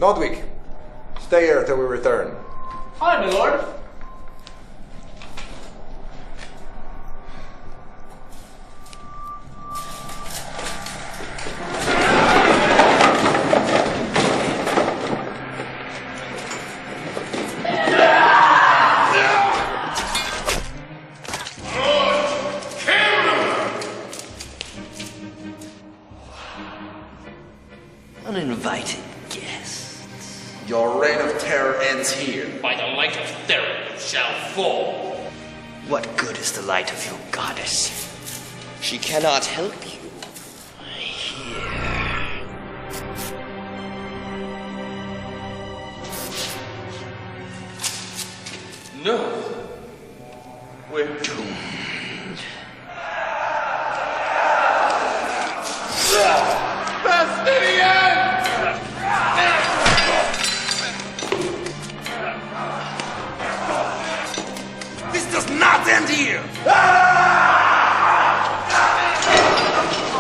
Nodwick, stay here till we return. Hi, my lord. Uninvited guests. Your reign of terror ends here. By the light of terror you shall fall. What good is the light of your goddess? She cannot help you. Here. No. We're Doomed. This does not end here!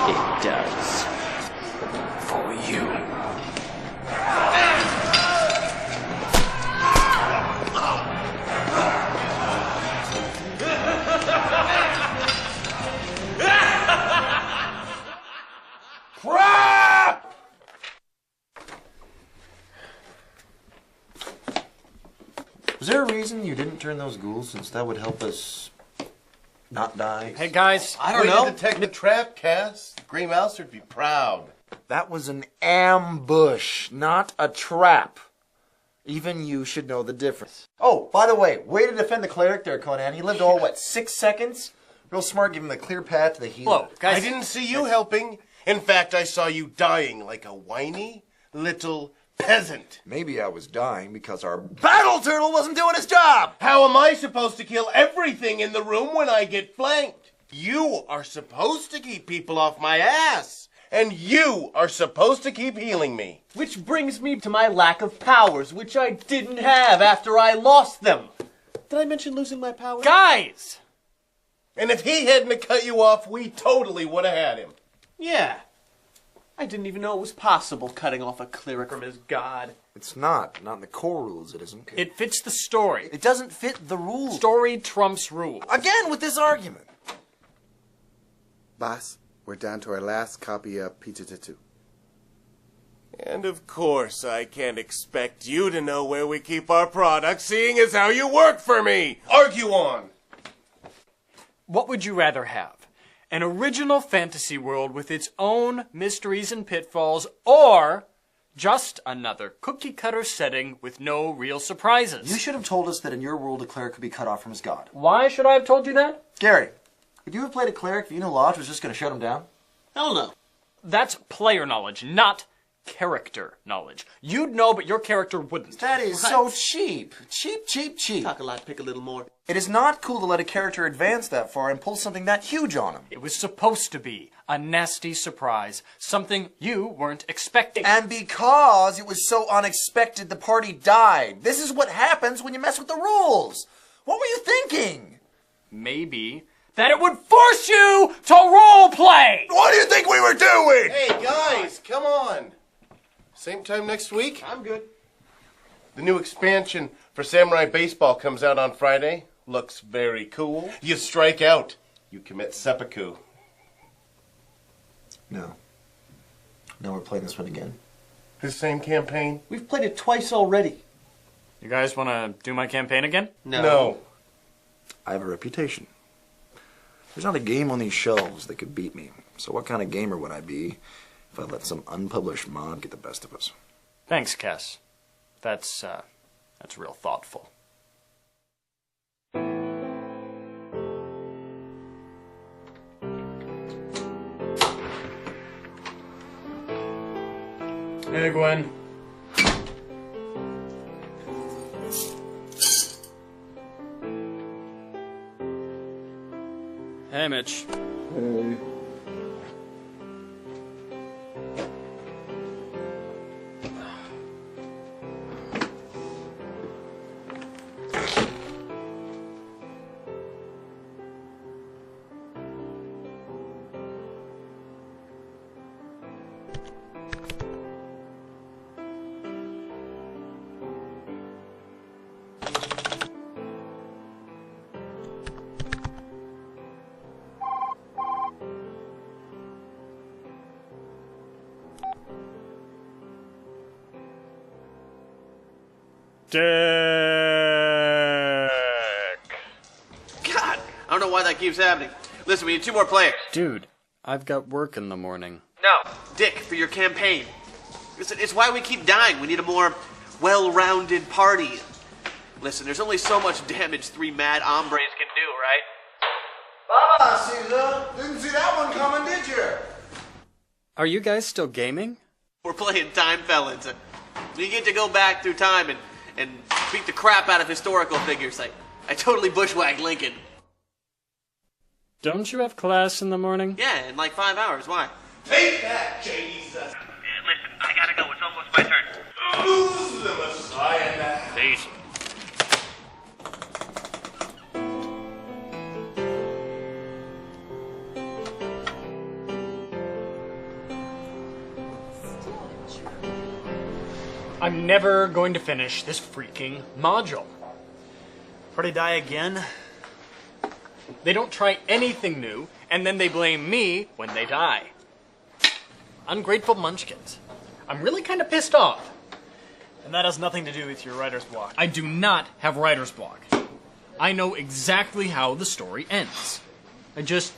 It does. For you. Crap! Was there a reason you didn't turn those ghouls, since that would help us not die? Hey, guys. I don't know. Detect the trap, Cass. Grey Mouse would be proud. That was an ambush, not a trap. Even you should know the difference. Oh, by the way, way to defend the cleric there, Conan. He lived all, 6 seconds? Real smart, give him a clear path to the healer. Whoa, guys. I didn't see you helping. In fact, I saw you dying like a whiny little peasant. Maybe I was dying because our battle turtle wasn't doing his job! How am I supposed to kill everything in the room when I get flanked? You are supposed to keep people off my ass. And you are supposed to keep healing me. Which brings me to my lack of powers, which I didn't have after I lost them. Did I mention losing my powers? Guys! And if he hadn't cut you off, we totally would have had him. Yeah. I didn't even know it was possible cutting off a cleric from his god. It's not in the core rules, it isn't. It fits the story. It doesn't fit the rules. Story trumps rule. Again with this argument. Boss, we're down to our last copy of Pizza Tattoo. And of course, I can't expect you to know where we keep our products, seeing as how you work for me. Argue on. What would you rather have? An original fantasy world with its own mysteries and pitfalls, or just another cookie-cutter setting with no real surprises? You should have told us that in your world a cleric could be cut off from his god. Why should I have told you that? Gary, would you have played a cleric if you knew Lodge was just going to shut him down? Hell no. That's player knowledge, not character knowledge. You'd know, but your character wouldn't. That is so cheap. Cheap. Talk a lot, pick a little more. It is not cool to let a character advance that far and pull something that huge on him. It was supposed to be a nasty surprise, something you weren't expecting. And because it was so unexpected, the party died. This is what happens when you mess with the rules. What were you thinking? Maybe that it would force you to role play. What do you think we were doing? Hey, guys, come on. Same time next week? I'm good. The new expansion for Samurai Baseball comes out on Friday. Looks very cool. You strike out, you commit seppuku. No, we're playing this one again. The same campaign? We've played it twice already. You guys want to do my campaign again? No. I have a reputation. There's not a game on these shelves that could beat me. So what kind of gamer would I be if I let some unpublished mod get the best of us? Thanks, Cass. That's real thoughtful. Hey, Gwen. Hey, Mitch. Hey. Dick. God, I don't know why that keeps happening. Listen, we need 2 more players. Dude, I've got work in the morning. No, Dick, for your campaign. Listen, it's why we keep dying. We need a more well-rounded party. Listen, there's only so much damage 3 mad hombres can do, right? Caesar! Didn't see that one coming, did you? Are you guys still gaming? We're playing Time Felons. We get to go back through time and beat the crap out of historical figures. I totally bushwhacked Lincoln. Don't you have class in the morning? Yeah, in like 5 hours. Why? Take that, Jesus! Listen, I gotta go. It's almost my turn. Who's the Messiah now? Peace. I'm never going to finish this freaking module. Party die again? They don't try anything new, and then they blame me when they die. Ungrateful munchkins. I'm really kind of pissed off. And that has nothing to do with your writer's block. I do not have writer's block. I know exactly how the story ends. I just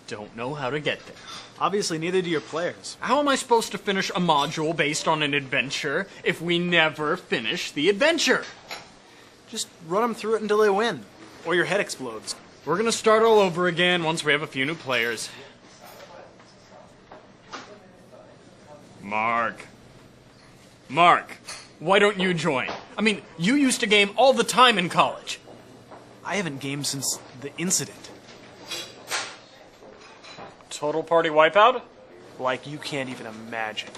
don't know how to get there. Obviously, neither do your players. How am I supposed to finish a module based on an adventure if we never finish the adventure? Just run them through it until they win. Or your head explodes. We're gonna start all over again once we have a few new players. Mark, why don't you join? I mean, you used to game all the time in college. I haven't gamed since the incident. Total party wipeout? Like you can't even imagine.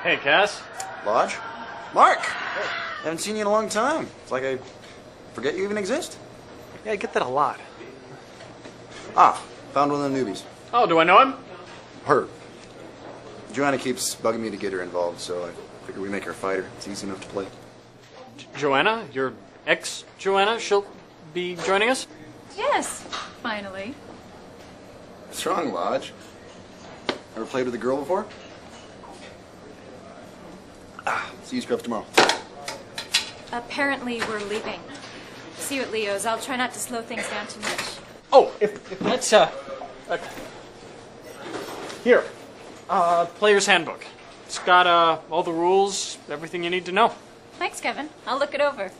Hey, Cass. Lodge? Mark! Haven't seen you in a long time. It's like I forget you even exist. Yeah, I get that a lot. Ah, found one of the newbies. Oh, do I know him? Her. Joanna keeps bugging me to get her involved, so I figure we make her a fighter. It's easy enough to play. Joanna? Your ex-Joanna? She'll be joining us? Yes, finally. What's wrong, Lodge? Ever played with a girl before? See you scrubs tomorrow. Apparently, we're leaving. See you at Leo's. I'll try not to slow things down too much. Oh, if that's, here. Player's handbook. It's got, all the rules, everything you need to know. Thanks, Kevin. I'll look it over.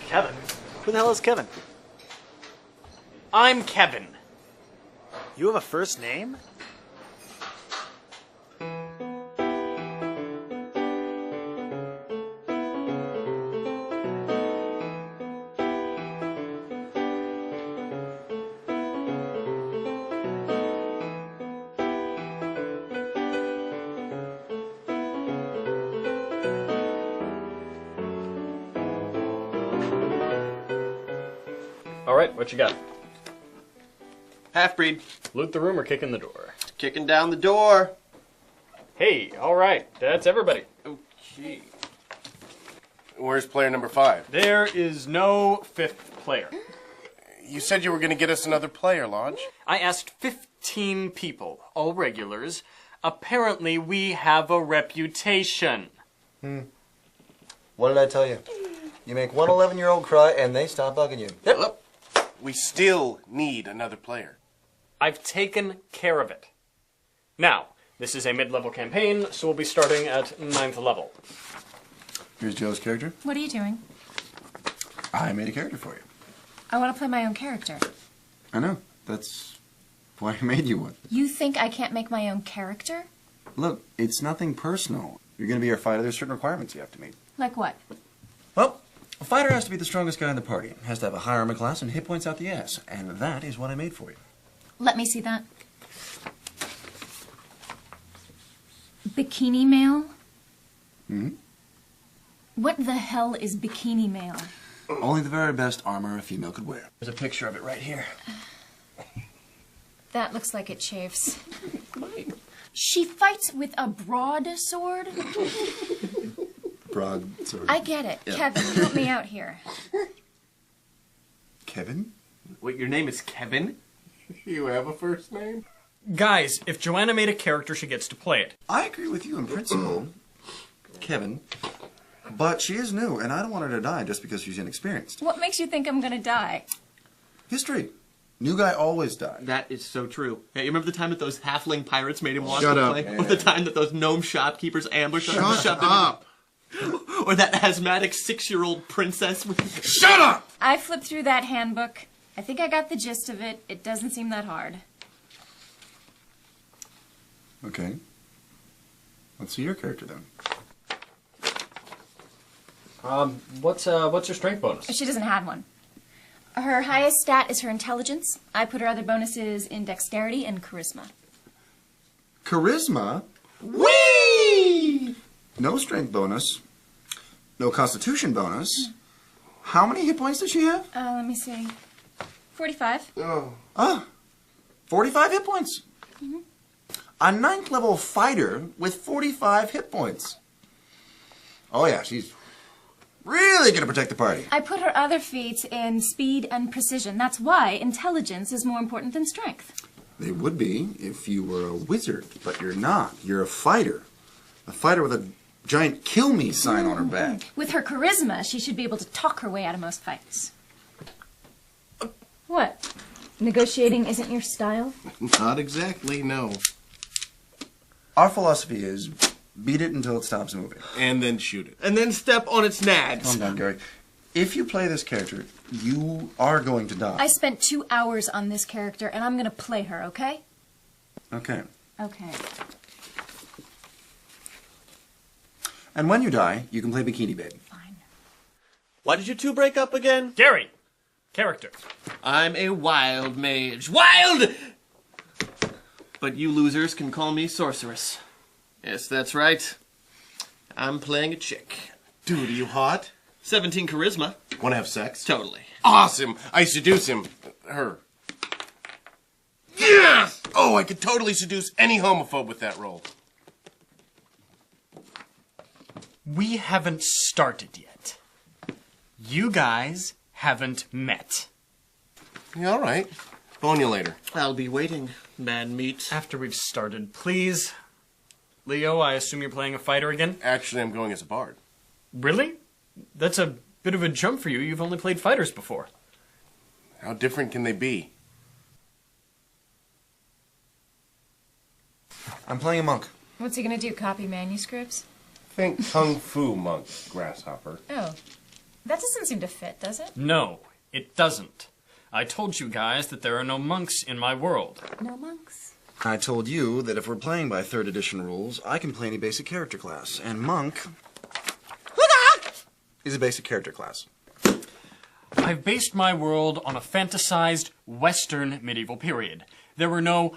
Kevin? Who the hell is Kevin? I'm Kevin. You have a first name? All right, what you got? Half-breed. Loot the room or kick in the door? Kicking down the door. Hey, all right, that's everybody. Okay. Where's player number 5? There is no 5th player. You said you were going to get us another player, Lodge. I asked 15 people, all regulars. Apparently, we have a reputation. What did I tell you? You make one 11-year-old cry and they stop bugging you. Yep. We still need another player. I've taken care of it. Now, this is a mid-level campaign, so we'll be starting at 9th level. Here's Joe's character. What are you doing? I made a character for you. I want to play my own character. I know. That's why I made you one. You think I can't make my own character? Look, it's nothing personal. You're going to be our fighter. There's certain requirements you have to meet. Like what? Well, a fighter has to be the strongest guy in the party. Has to have a high armor class and hit points out the ass. And that is what I made for you. Let me see that. Bikini male? Hmm? What the hell is bikini male? Only the very best armor a female could wear. There's a picture of it right here. That looks like it chafes. She fights with a broadsword? Broadsword. I get it. Yeah. Kevin, help me out here. Kevin? Wait, your name is Kevin? You have a first name? Guys, if Joanna made a character, she gets to play it. I agree with you in principle, Kevin. But she is new, and I don't want her to die just because she's inexperienced. What makes you think I'm gonna die? History. New guy always dies. That is so true. Hey, you remember the time that those halfling pirates made him watch Shut the up. play? Or the time that those gnome shopkeepers ambushed him and Shut shoved him up! Or that asthmatic 6-year-old princess with... Shut up! I flipped through that handbook. I think I got the gist of it. It doesn't seem that hard. Okay. Let's see your character then. What's her strength bonus? She doesn't have one. Her highest stat is her intelligence. I put her other bonuses in dexterity and charisma. Charisma? Whee! No strength bonus. No constitution bonus. How many hit points does she have? Let me see. 45. Ah, 45 hit points. A 9th level fighter with 45 hit points. Oh yeah, she's really gonna protect the party. I put her other feats in speed and precision. That's why intelligence is more important than strength. They would be if you were a wizard, but you're not. You're a fighter. A fighter with a giant kill me sign on her back. With her charisma, she should be able to talk her way out of most fights. What? Negotiating isn't your style? Not exactly, no. Our philosophy is beat it until it stops moving. And then shoot it. And then step on its nads. Calm down, Gary. If you play this character, you are going to die. I spent 2 hours on this character, and I'm gonna play her, okay? Okay. Okay. And when you die, you can play Bikini Babe. Fine. Why did you two break up again? Gary, character. I'm a wild mage. Wild! But you losers can call me sorceress. Yes, that's right. I'm playing a chick. Dude, are you hot? 17 charisma. Wanna have sex? Totally. Awesome! I seduce him. Her. Yes! Oh, I could totally seduce any homophobe with that role. We haven't started yet. You guys haven't met. Yeah, all right. Phone you later. I'll be waiting, man meat. After we've started, please. Leo, I assume you're playing a fighter again? Actually, I'm going as a bard. Really? That's a bit of a jump for you. You've only played fighters before. How different can they be? I'm playing a monk. What's he gonna do, copy manuscripts? Think Kung Fu monk, grasshopper. Oh. That doesn't seem to fit, does it? No, it doesn't. I told you guys that there are no monks in my world. No monks. I told you that if we're playing by 3rd edition rules, I can play any basic character class. And monk is a basic character class. I've based my world on a fantasized Western medieval period. There were no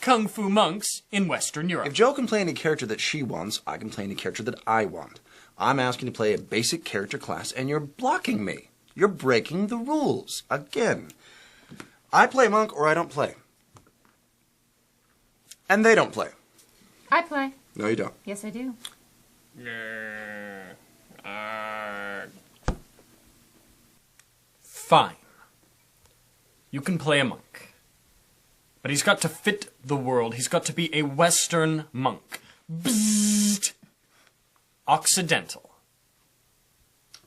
kung fu monks in Western Europe. If Jo can play any character that she wants, I can play any character that I want. I'm asking to play a basic character class, and you're blocking me. You're breaking the rules. Again. I play monk or I don't play. And they don't play. I play. No, you don't. Yes, I do. Fine. You can play a monk. But he's got to fit the world. He's got to be a Western monk. Bzzzt. Occidental.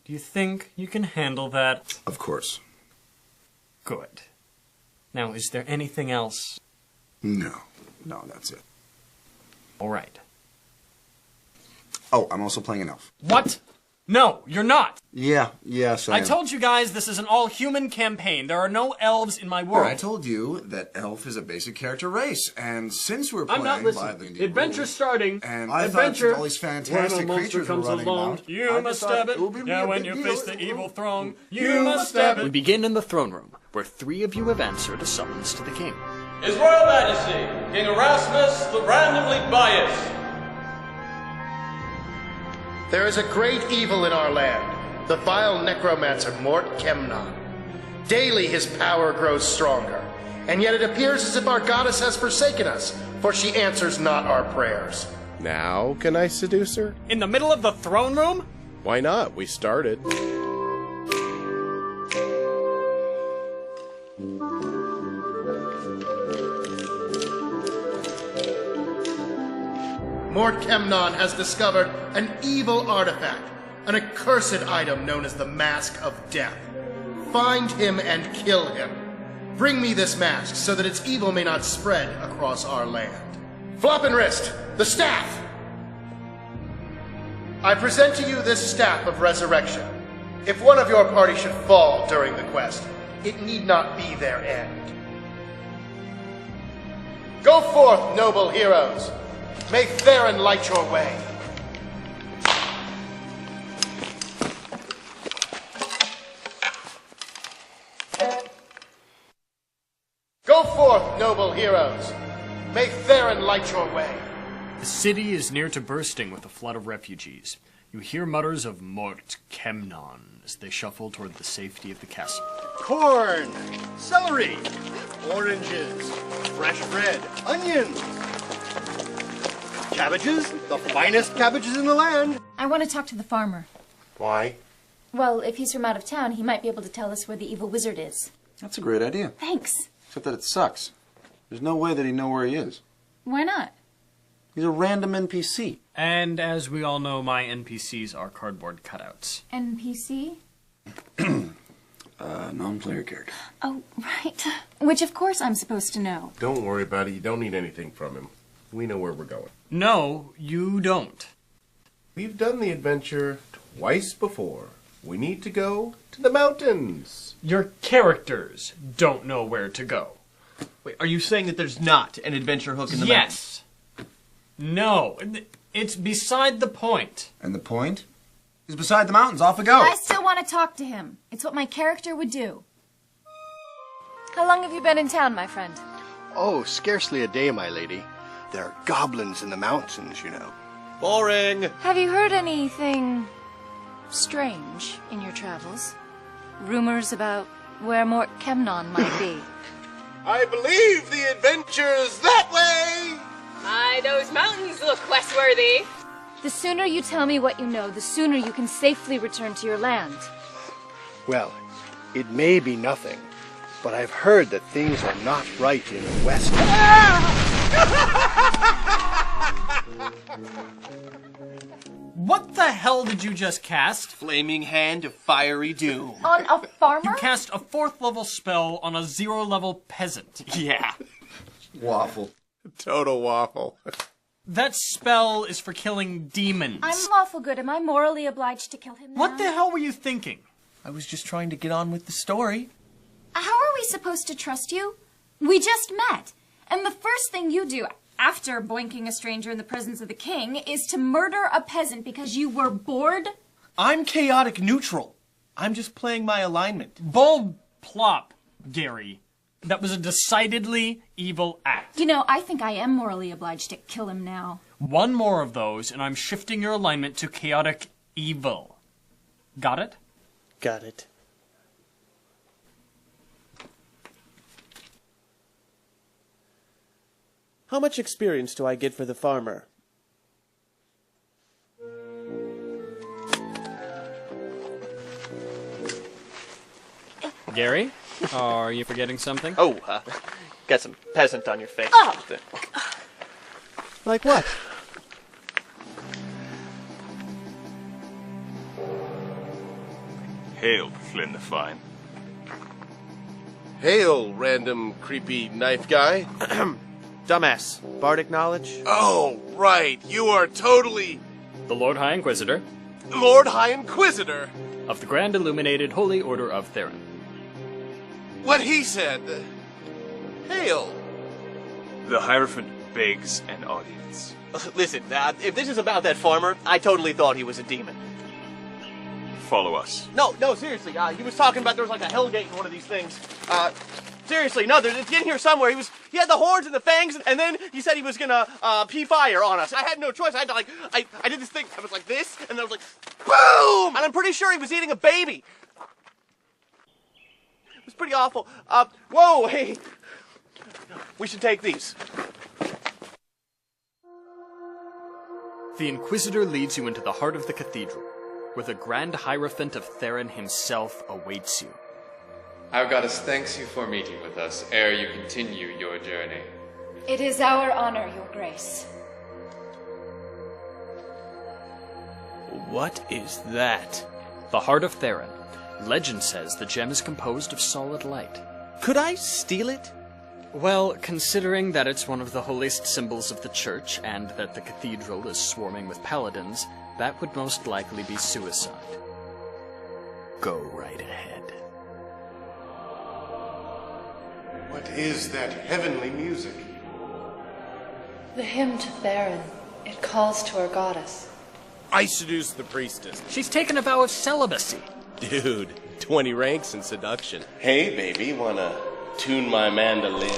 Do you think you can handle that? Of course. Good. Now, is there anything else? No. No, that's it. All right. Oh, I'm also playing an elf. What? No, you're not. Yes, I I am. told you guys this is an all-human campaign. There are no elves in my world. I told you that elf is a basic character race, and since we're playing I'm not by listening. the Adventure rules, starting. and I Adventure. thought all these fantastic creatures were running about, you I must just thought stab it. it would be Now a when big you deal. face the evil throng, you must stab it. We begin in the throne room, where 3 of you have answered a summons to the king. His Royal Majesty, King Erasmus the randomly biased. There is a great evil in our land, the vile necromancer Mort Kemnon. Daily his power grows stronger, and yet it appears as if our goddess has forsaken us, for she answers not our prayers. Now can I seduce her? In the middle of the throne room? Why not? We started. Mort Kemnon has discovered an evil artifact, an accursed item known as the Mask of Death. Find him and kill him. Bring me this mask so that its evil may not spread across our land. Floppenwrist, the staff! I present to you this staff of resurrection. If one of your party should fall during the quest, it need not be their end. Go forth, noble heroes! May Theron light your way! Go forth, noble heroes! May Theron light your way! The city is near to bursting with a flood of refugees. You hear mutters of Mort Kemnon as they shuffle toward the safety of the castle. Corn, celery, oranges, fresh bread, onions, cabbages, the finest cabbages in the land. I want to talk to the farmer. Why? Well, if he's from out of town, he might be able to tell us where the evil wizard is. That's a great idea. Thanks. Except that it sucks. There's no way that he'd know where he is. Why not? He's a random NPC. And as we all know, my NPCs are cardboard cutouts. NPC? Non-player character. Oh, right. Which, of course, I'm supposed to know. Don't worry about it. You don't need anything from him. We know where we're going. No, you don't. We've done the adventure twice before. We need to go to the mountains. Your characters don't know where to go. Wait, are you saying that there's not an adventure hook in the Yes. No. It's beside the point. And the point? He's beside the mountains. Off we go. I still want to talk to him. It's what my character would do. How long have you been in town, my friend? Oh, scarcely a day, my lady. There are goblins in the mountains, you know. Boring. Have you heard anything strange in your travels? Rumors about where Mort Kemnon might be? I believe the adventure's that way! My, those mountains look quest-worthy. The sooner you tell me what you know, the sooner you can safely return to your land. Well, it may be nothing, but I've heard that things are not right in the west. What the hell did you just cast? Flaming Hand of Fiery Doom. On a farmer? You cast a 4th level spell on a 0 level peasant. Yeah. Waffle. Total waffle. That spell is for killing demons. I'm lawful good. Am I morally obliged to kill him now? What the hell were you thinking? I was just trying to get on with the story. How are we supposed to trust you? We just met. And the first thing you do after boinking a stranger in the presence of the king is to murder a peasant because you were bored? I'm chaotic neutral. I'm just playing my alignment. Bulb plop, Gary. That was a decidedly evil act. You know, I think I am morally obliged to kill him now. One more of those, and I'm shifting your alignment to chaotic evil. Got it? Got it. How much experience do I get for the farmer? Gary, are you forgetting something? Oh, got some peasant on your face. Oh. Like what? Hail, Flynn the Fine. Hail, random creepy knife guy. Dumbass. Bardic knowledge? Oh, right. You are totally The Lord High Inquisitor Lord High Inquisitor. of the Grand Illuminated Holy Order of Theron. What he said. Hail. The Hierophant begs an audience. Listen, if this is about that farmer, I totally thought he was a demon. Follow us. No, seriously. He was talking about there was like a hellgate in one of these things. Seriously, no, it's in here somewhere. He had the horns and the fangs, and then he said he was gonna pee fire on us. I had no choice. I had to I did this thing. I was like this, and then I was like, boom! And I'm pretty sure he was eating a baby. It was pretty awful. Whoa, hey, we should take these. The Inquisitor leads you into the heart of the cathedral, where the Grand Hierophant of Theron himself awaits you. Our goddess thanks you for meeting with us ere you continue your journey. It is our honor, your grace. What is that? The Heart of Theron. Legend says the gem is composed of solid light. Could I steal it? Well, considering that it's one of the holiest symbols of the church and that the cathedral is swarming with paladins, that would most likely be suicide. Go right ahead. What is that heavenly music? The hymn to Theron. It calls to our goddess. I seduce the priestess. She's taken a vow of celibacy. Dude, 20 ranks in seduction. Hey, baby, wanna tune my mandolin?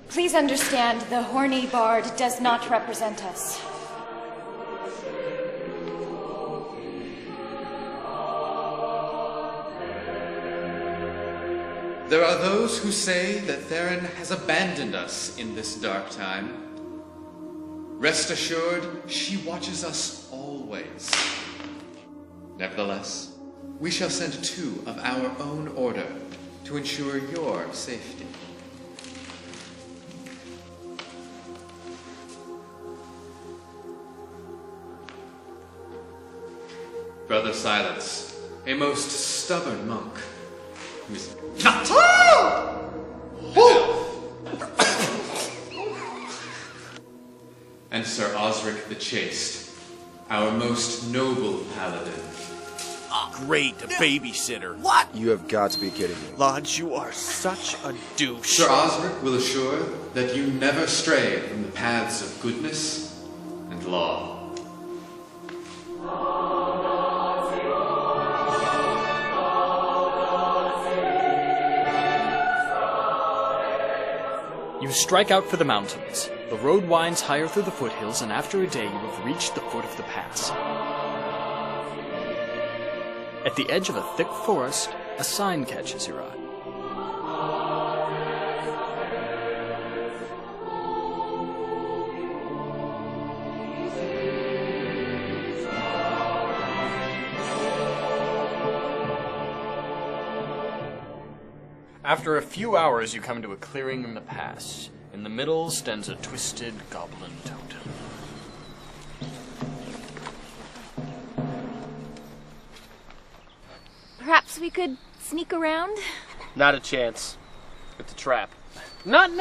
Please understand, the horny bard does not represent us. There are those who say that Theron has abandoned us in this dark time. Rest assured, she watches us always. Nevertheless, we shall send 2 of our own order to ensure your safety. Brother Silence, a most stubborn monk, who is not and Sir Osric the Chaste, our most noble paladin. Great babysitter. What? You have got to be kidding me. Lodge, you are such a douche. Sir Osric will assure that you never stray from the paths of goodness and law. You strike out for the mountains. The road winds higher through the foothills, and after a day you have reached the foot of the pass. At the edge of a thick forest, a sign catches your eye. After a few hours, you come to a clearing in the pass. In the middle stands a twisted goblin totem. Perhaps we could sneak around? Not a chance. It's a trap. Not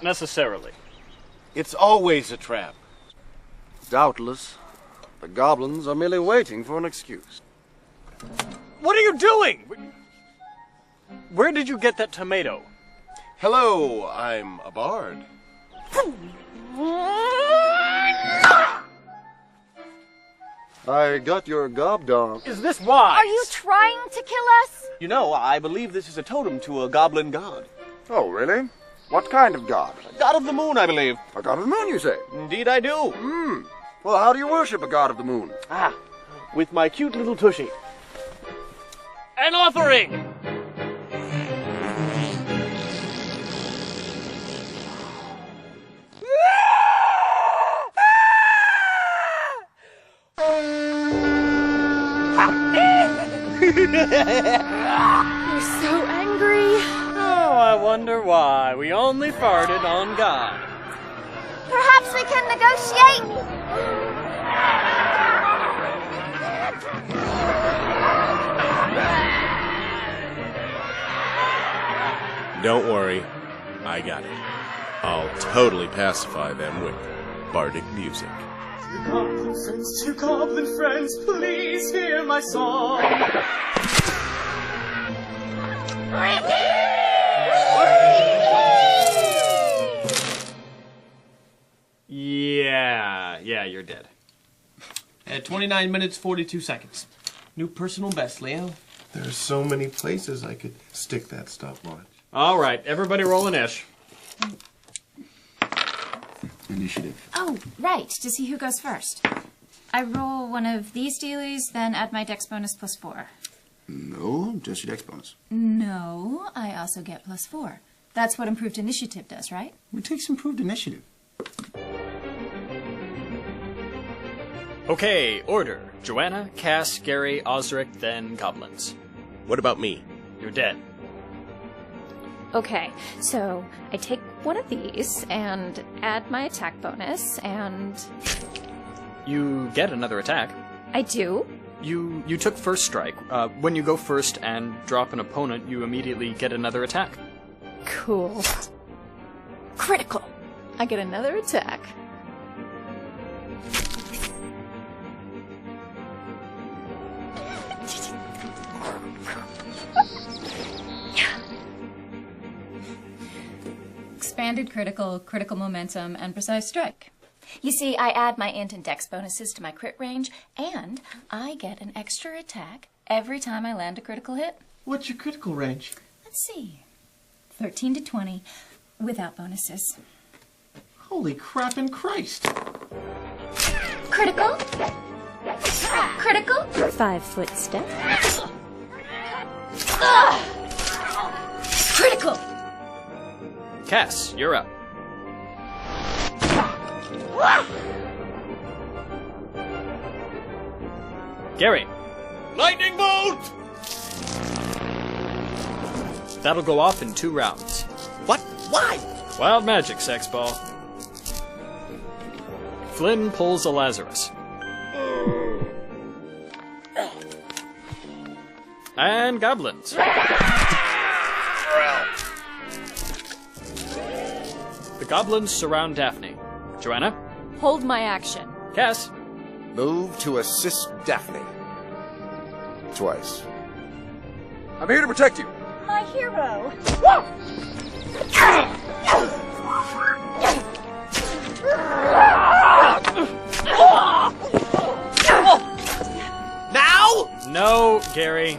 necessarily. It's always a trap. Doubtless. The goblins are merely waiting for an excuse. What are you doing? Where did you get that tomato? Hello, I'm a bard. I got your gobdom. Is this wise? Are you trying to kill us? You know, I believe this is a totem to a goblin god. Oh, really? What kind of god? God of the moon, I believe. A god of the moon, you say? Indeed I do. Well, how do you worship a god of the moon? With my cute little tushy. An offering! You're so angry. Oh, I wonder why. We only farted on God. Perhaps we can negotiate? Don't worry, I got it. I'll totally pacify them with bardic music. To goblin friends, please hear my song. Yeah, you're dead. At 29 minutes, 42 seconds. New personal best, Leo. There's so many places I could stick that stopwatch. All right, everybody roll an ish. Initiative. Oh, right, to see who goes first. I roll one of these dealies, then add my dex bonus +4. No, just your dex bonus. No, I also get +4. That's what improved initiative does, right? What takes improved initiative? Okay, order. Joanna, Cass, Gary, Osric, then goblins. What about me? You're dead. Okay, so I take one of these and add my attack bonus, and... You get another attack. I do? You took first strike. When you go first and drop an opponent, you immediately get another attack. Cool. Critical! I get another attack. Expanded critical, critical momentum, and precise strike. You see, I add my int and dex bonuses to my crit range, and I get an extra attack every time I land a critical hit. What's your critical range? Let's see. 13 to 20, without bonuses. Holy crap and Christ! Critical? Critical? 5-foot step. Critical! Cass, you're up. Gary. Lightning bolt! That'll go off in 2 rounds. What? Why? Wild magic, sexball. Flynn pulls a Lazarus. And goblins. The goblins surround Daphne. Joanna? Hold my action. Cass? Move to assist Daphne. Twice. I'm here to protect you. My hero. Now? No, Gary.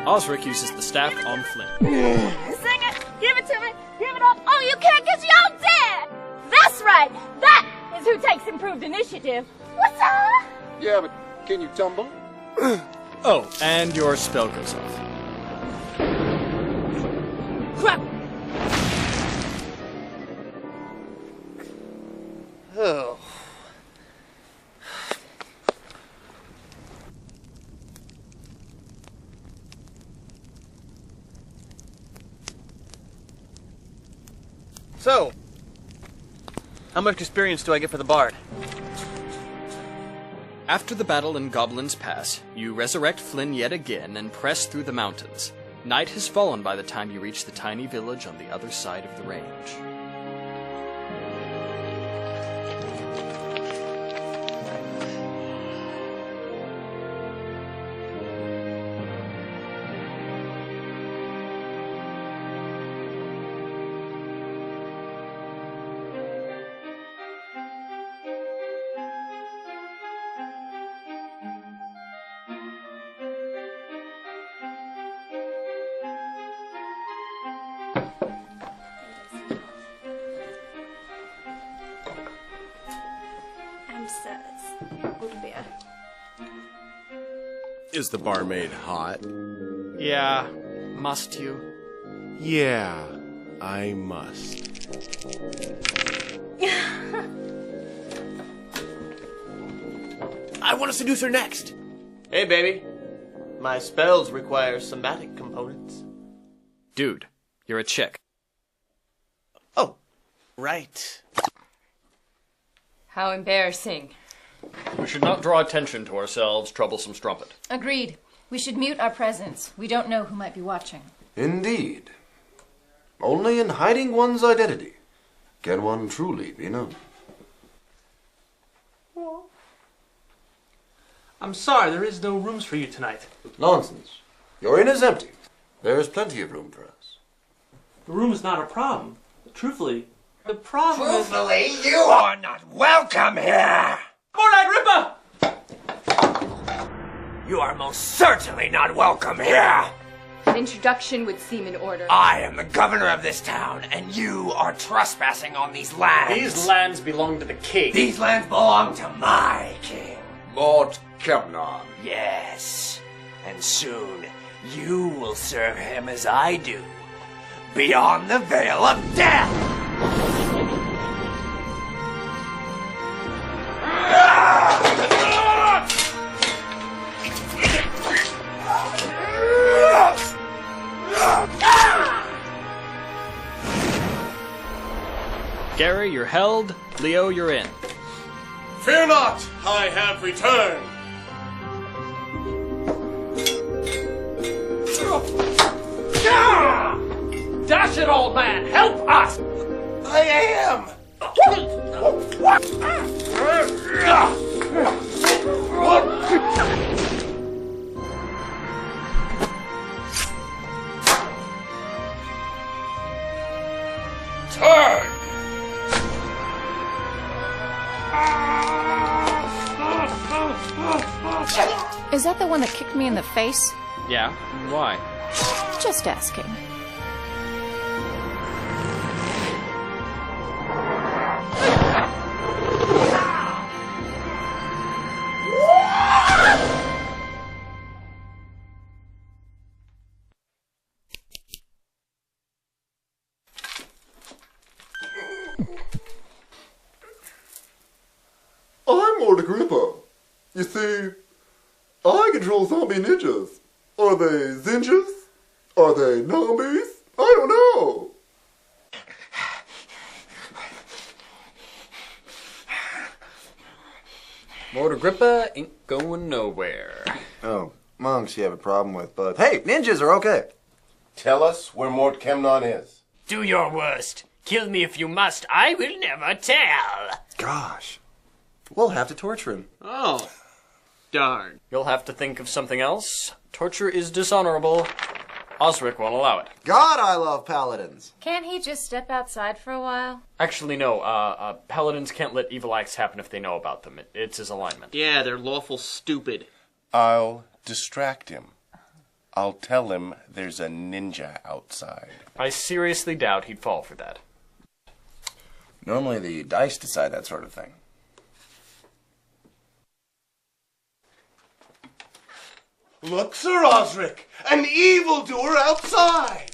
Osric uses the staff on Flynn. Sing it! Give it to me! Give it up! Oh, you can't because y'all dead! That's right! That is who takes improved initiative. What's up? Yeah, but can you tumble? Oh, and your spell goes off. Crap! Oh. So, how much experience do I get for the bard? After the battle in Goblin's Pass, you resurrect Flynn yet again and press through the mountains. Night has fallen by the time you reach the tiny village on the other side of the range. Is the barmaid hot? Yeah, must you? Yeah, I must. I want to seduce her next. Hey, baby. My spells require somatic components. Dude, you're a chick. Oh, right. How embarrassing. We should not draw attention to ourselves, troublesome strumpet. Agreed. We should mute our presence. We don't know who might be watching. Indeed. Only in hiding one's identity can one truly be known. I'm sorry, there is no rooms for you tonight. Nonsense. Your inn is empty. There is plenty of room for us. The room is not a problem. Truthfully, the problem Truthfully, you are not welcome here! Lord Agrippa! You are most certainly not welcome here! An introduction would seem in order. I am the governor of this town, and you are trespassing on these lands. These lands belong to the king. These lands belong to my king. Lord Kemnon. Yes, and soon you will serve him as I do, beyond the veil of death! Gary, you're held. Leo, you're in. Fear not, I have returned. Dash it, old man! Help us! I am! Turn! Is that the one that kicked me in the face? Yeah? Why? Just asking. I'm Lord Agrippa. You see, I control zombie ninjas. Are they zinjas? Are they zombies? I don't know. Lord Agrippa ain't going nowhere. Oh, monks you have a problem with, but hey, ninjas are okay. Tell us where Mort Kemnon is. Do your worst. Kill me if you must. I will never tell. Gosh. We'll have to torture him. Oh, darn. You'll have to think of something else. Torture is dishonorable. Osric won't allow it. God, I love paladins. Can't he just step outside for a while? Actually, no. Paladins can't let evil acts happen if they know about them. It's his alignment. Yeah, they're lawful stupid. I'll distract him. I'll tell him there's a ninja outside. I seriously doubt he'd fall for that. Normally the dice decide that sort of thing. Look, Sir Osric! An evildoer outside!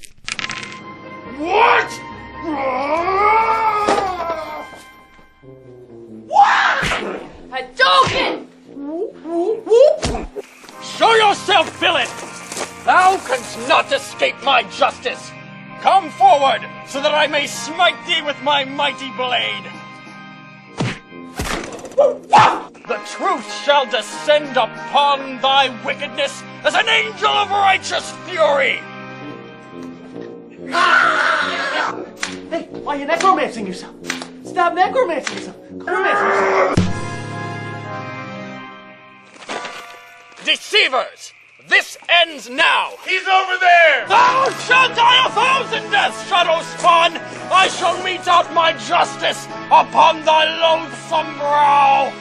What? Hadouken! Show yourself, villain! Thou canst not escape my justice! Come forward, so that I may smite thee with my mighty blade! The truth shall descend upon thy wickedness as an angel of righteous fury! Hey, why are you necromancing yourself? Stop necromancing yourself! Necromancing yourself! Deceivers! This ends now! He's over there! Thou shalt die 1,000 deaths, shadow spawn! I shall mete out my justice upon thy loathsome brow!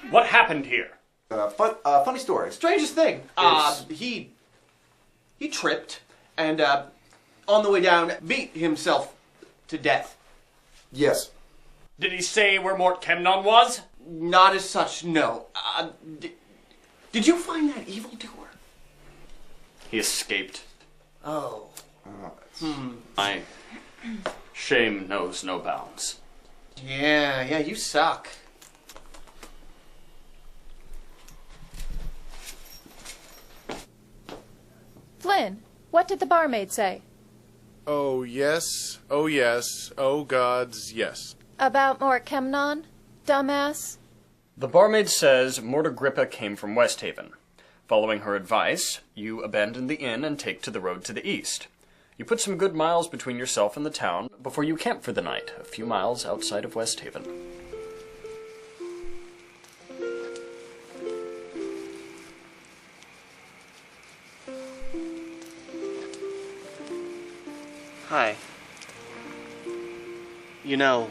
What happened here? Funny story. Strangest thing. He tripped and on the way down beat himself to death. Yes. Did he say where Mort Kemnon was? Not as such, no. Did you find that evildoer? He escaped. Oh. My shame knows no bounds. Yeah, you suck. Flynn, what did the barmaid say? Oh, yes. Oh, yes. Oh, gods, yes. About Mort Kemnon, dumbass? The barmaid says Mort Agrippa came from Westhaven. Following her advice, you abandon the inn and take to the road to the east. You put some good miles between yourself and the town before you camp for the night, a few miles outside of Westhaven. Hi. You know,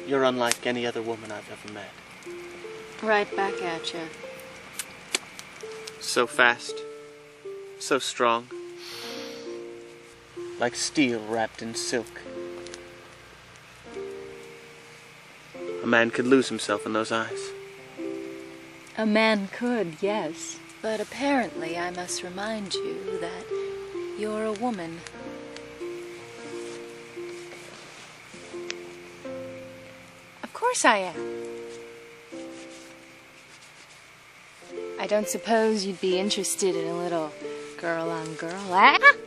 you're unlike any other woman I've ever met. Right back at you. So fast. So strong. Like steel wrapped in silk. A man could lose himself in those eyes. A man could, yes. But apparently I must remind you that you're a woman. Of course I am. I don't suppose you'd be interested in a little girl-on-girl act?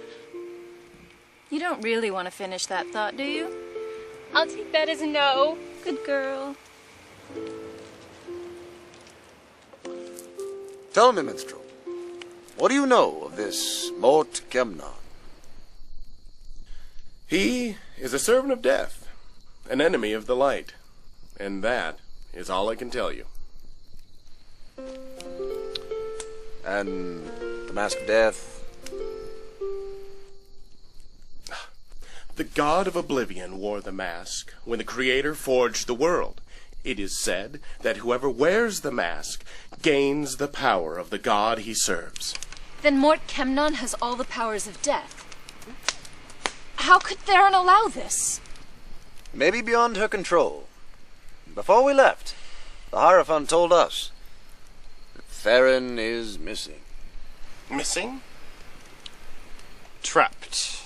You don't really want to finish that thought, do you? I'll take that as a no. Good girl. Tell me, minstrel, what do you know of this Mort Kemnon? He is a servant of death, an enemy of the light, and that is all I can tell you. And the Mask of Death? The god of oblivion wore the mask when the Creator forged the world. It is said that whoever wears the mask gains the power of the god he serves. Then Mort Kemnon has all the powers of death. How could Theron allow this? Maybe beyond her control. Before we left, the Hierophant told us that Theron is missing. Missing? Trapped.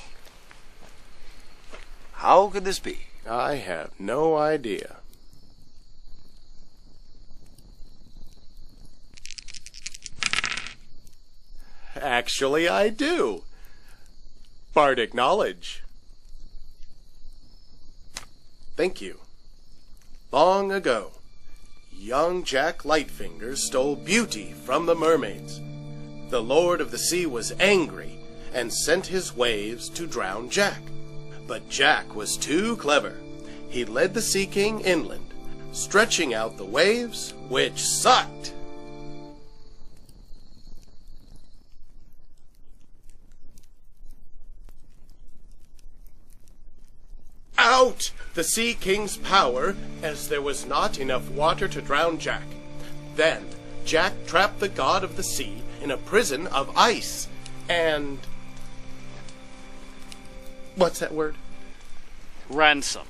How could this be? I have no idea. Actually, I do. Bardic knowledge. Thank you. Long ago, young Jack Lightfinger stole beauty from the mermaids. The Lord of the Sea was angry and sent his waves to drown Jack. But Jack was too clever. He led the Sea King inland, stretching out the waves, which sucked. Out the Sea King's power, as there was not enough water to drown Jack. Then Jack trapped the god of the sea in a prison of ice, and... what's that word? Ransom.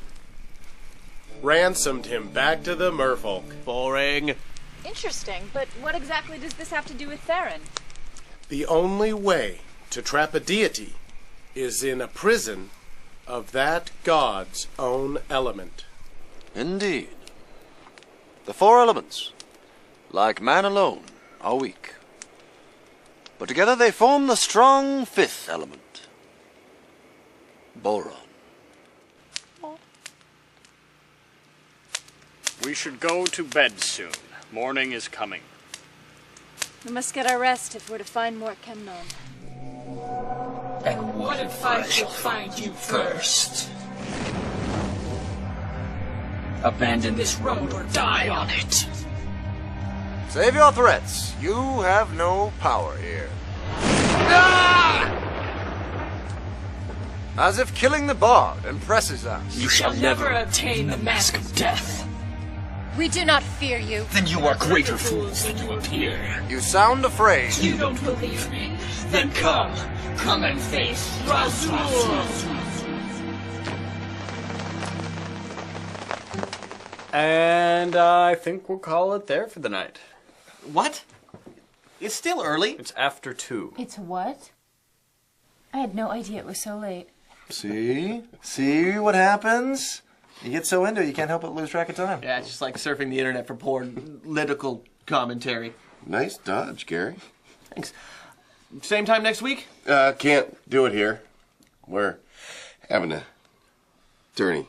Ransomed him back to the merfolk. Boring. Interesting, but what exactly does this have to do with Theron? The only way to trap a deity is in a prison of that god's own element. Indeed. The four elements, like man alone, are weak. But together they form the strong fifth element. Boron. We should go to bed soon. Morning is coming. We must get our rest if we're to find Mort Kemnon. And what if I shall find you first? Abandon this road or die on it. Save your threats. You have no power here. As if killing the bard impresses us. You shall never attain the Mask of Death. We do not fear you. Then you are greater fools than you appear. You sound afraid. You don't believe me? Then come and face Razul. And I think we'll call it there for the night. What? It's still early. It's after 2. It's what? I had no idea it was so late. See? See what happens? You get so into it, you can't help but lose track of time. Yeah, it's just like surfing the internet for political commentary. Nice dodge, Gary. Thanks. Same time next week? Can't do it here. We're having a tourney.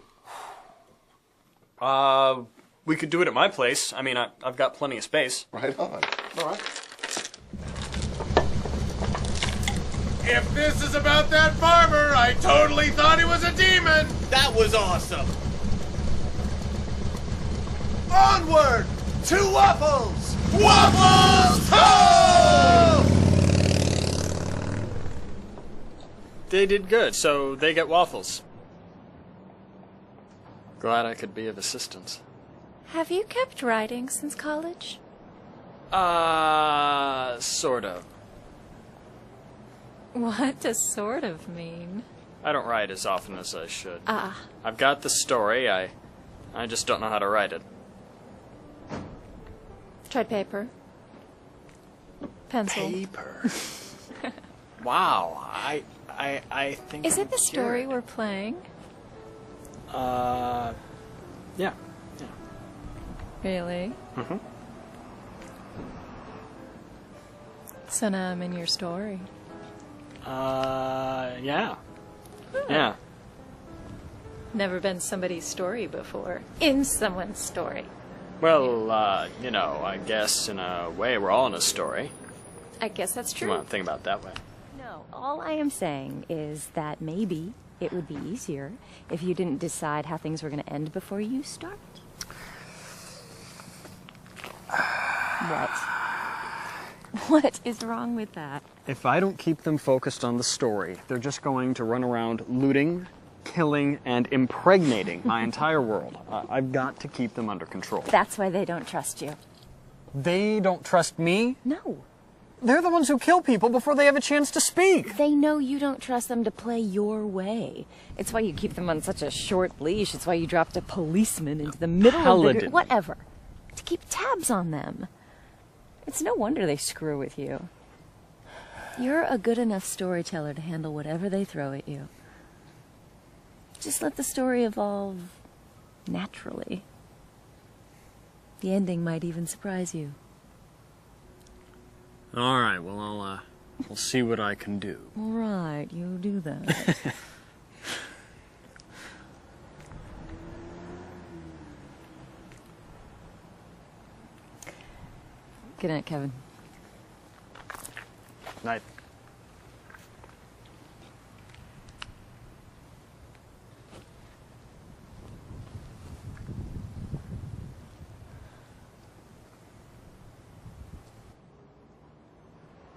We could do it at my place. I mean, I've got plenty of space. Right on. All right. If this is about that farmer, I totally thought he was a demon. That was awesome. Onward to Waffles! Waffles ho! They did good, so they get waffles. Glad I could be of assistance. Have you kept writing since college? Sort of. What does sort of mean? I don't write as often as I should. Ah. I've got the story, I just don't know how to write it. Tried paper? Pencil. Paper. Wow, I think. Is it I'm the story cured. we're playing? Yeah. Really? Mm-hmm. So now I'm in your story. Yeah. Yeah. Never been somebody's story before. In someone's story. Well, I guess in a way we're all in a story. I guess that's If you true. want to think about it that way. No, all I am saying is that maybe it would be easier if you didn't decide how things were going to end before you start. What? What is wrong with that? If I don't keep them focused on the story, they're just going to run around looting, killing, and impregnating my entire world. I've got to keep them under control. That's why they don't trust you. They don't trust me? No. They're the ones who kill people before they have a chance to speak. They know you don't trust them to play your way. It's why you keep them on such a short leash. It's why you dropped a policeman into the middle of Paladin. the... Whatever. To keep tabs on them. It's no wonder they screw with you. You're a good enough storyteller to handle whatever they throw at you. Just let the story evolve naturally. The ending might even surprise you. All right, well, I'll see what I can do. All right, you do that. Good night, Kevin. Night.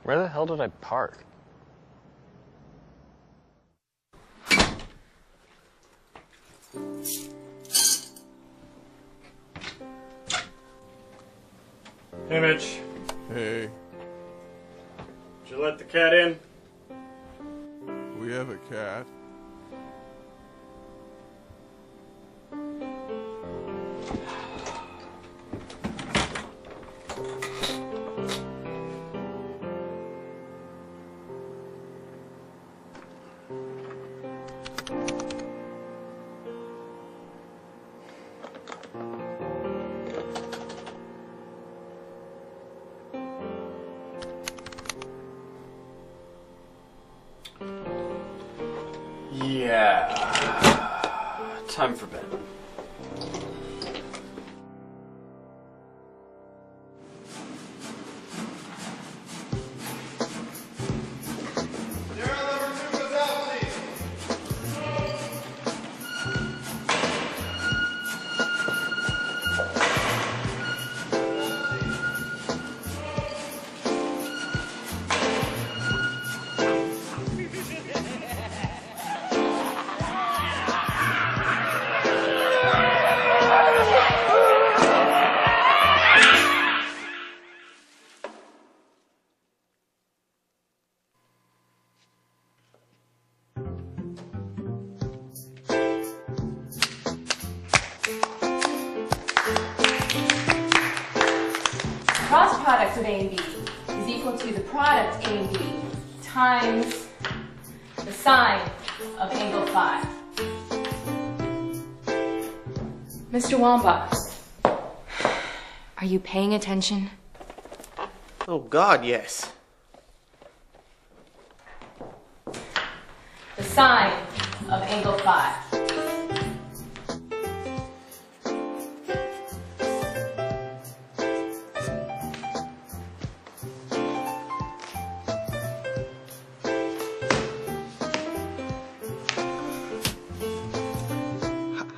Where the hell did I park? Hey, Mitch. Hey, Did you let the cat in? we have a cat. Yeah. Time for bed. Cross product of A and B is equal to the product A and B times the sine of angle phi. Mr. Wamba, are you paying attention? Oh, God, yes. The sine of angle phi.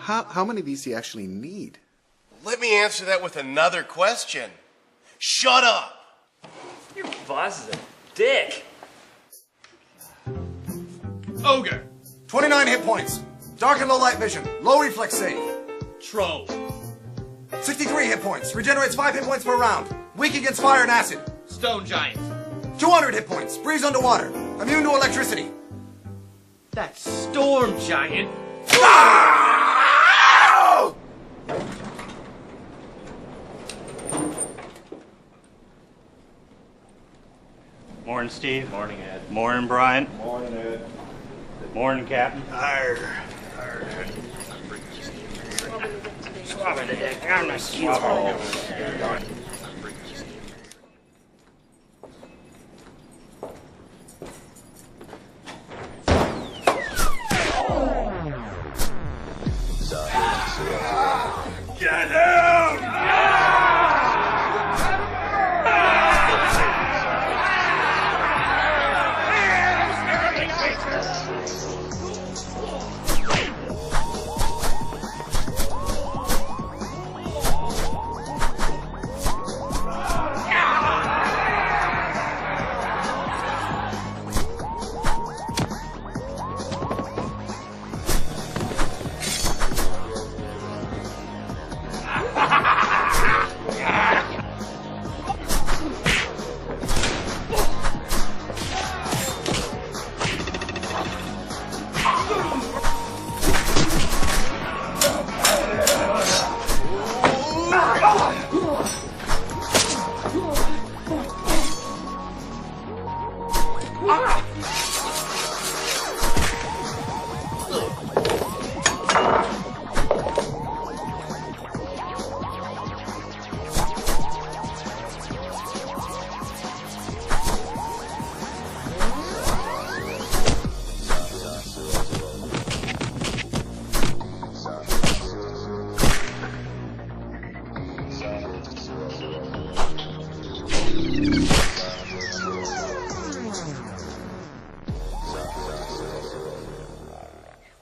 How many of these do you actually need? Let me answer that with another question. Shut up! Your boss is a dick. Ogre. 29 hit points. Dark and low light vision. Low reflex save. Troll. 63 hit points. Regenerates 5 hit points per round. Weak against fire and acid. Stone giant. 200 hit points. Breathes underwater. Immune to electricity. That's storm giant. Morning, Steve. Morning, Ed. Morning, Brian. Morning, Ed. Morning, Captain. Arr. Swab it, Dick. I'm not swab. Get him!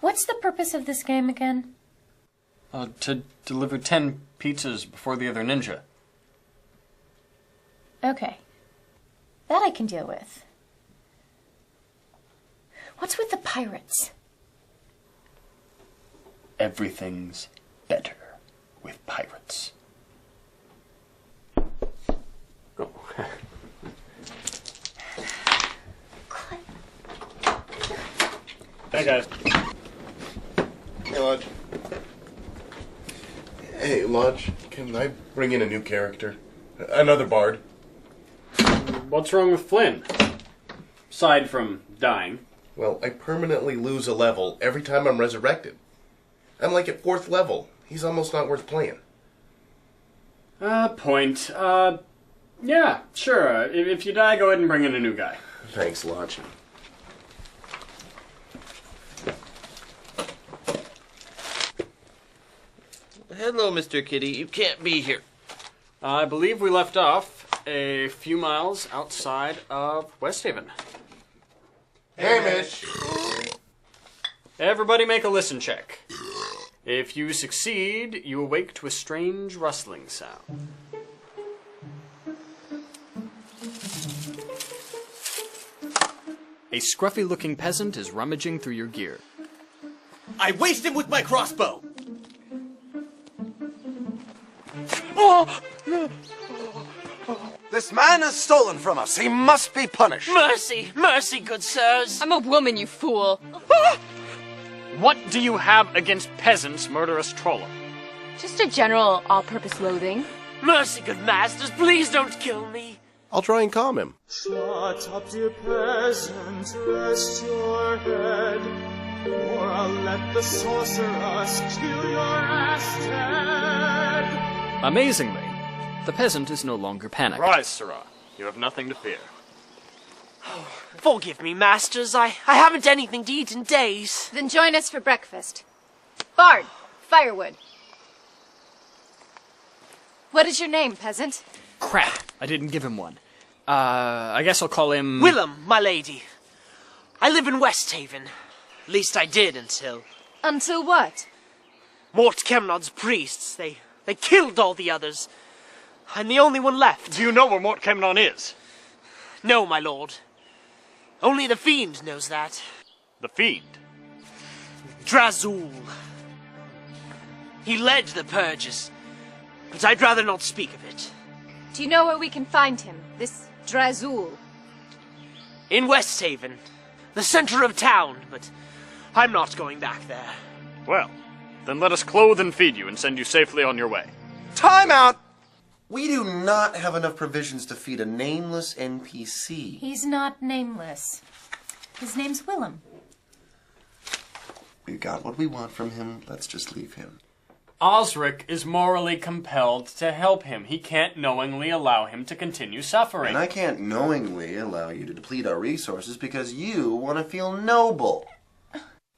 What's the purpose of this game again? To deliver 10 pizzas before the other ninja. Okay. That I can deal with. What's with the pirates? Everything's better with pirates. Hey, guys. Hey, Lodge. Hey, Lodge, can I bring in a new character? Another bard. What's wrong with Flynn? Aside from dying. Well, I permanently lose a level every time I'm resurrected. I'm like at 4th level. He's almost not worth playing. Point. Yeah, sure. If you die, go ahead and bring in a new guy. Thanks, Lodge. Hello, Mr. Kitty. You can't be here. I believe we left off a few miles outside of West Haven. Hey, Mitch. Everybody make a listen check. If you succeed, you awake to a strange rustling sound. A scruffy-looking peasant is rummaging through your gear. I waste him with my crossbow. This man has stolen from us. He must be punished. Mercy, mercy, good sirs. I'm a woman, you fool. What do you have against peasants, murderous troller? Just a general all-purpose loathing. Mercy, good masters, please don't kill me. I'll try and calm him. Shut up, dear peasant, rest your head, or I'll let the sorceress kill your ass dead. Amazingly, the peasant is no longer panicked. Rise, Sirrah. You have nothing to fear. Forgive me, masters, I haven't anything to eat in days. Then join us for breakfast. Bard, firewood. What is your name, peasant? Crap, I didn't give him one. I guess I'll call him... Willem, my lady. I live in West Haven. At least I did until... Until what? Mort Kemnod's priests, they killed all the others. I'm the only one left. Do you know where Mort Kemnon is? No, my lord. Only the Fiend knows that. The Fiend? Drazul. He led the purges, but I'd rather not speak of it. Do you know where we can find him, this Drazul? In West Haven, the center of town, but I'm not going back there. Well, then let us clothe and feed you and send you safely on your way. Time out! We do not have enough provisions to feed a nameless NPC. He's not nameless. His name's Willem. We got what we want from him. Let's just leave him. Osric is morally compelled to help him. He can't knowingly allow him to continue suffering. And I can't knowingly allow you to deplete our resources because you want to feel noble.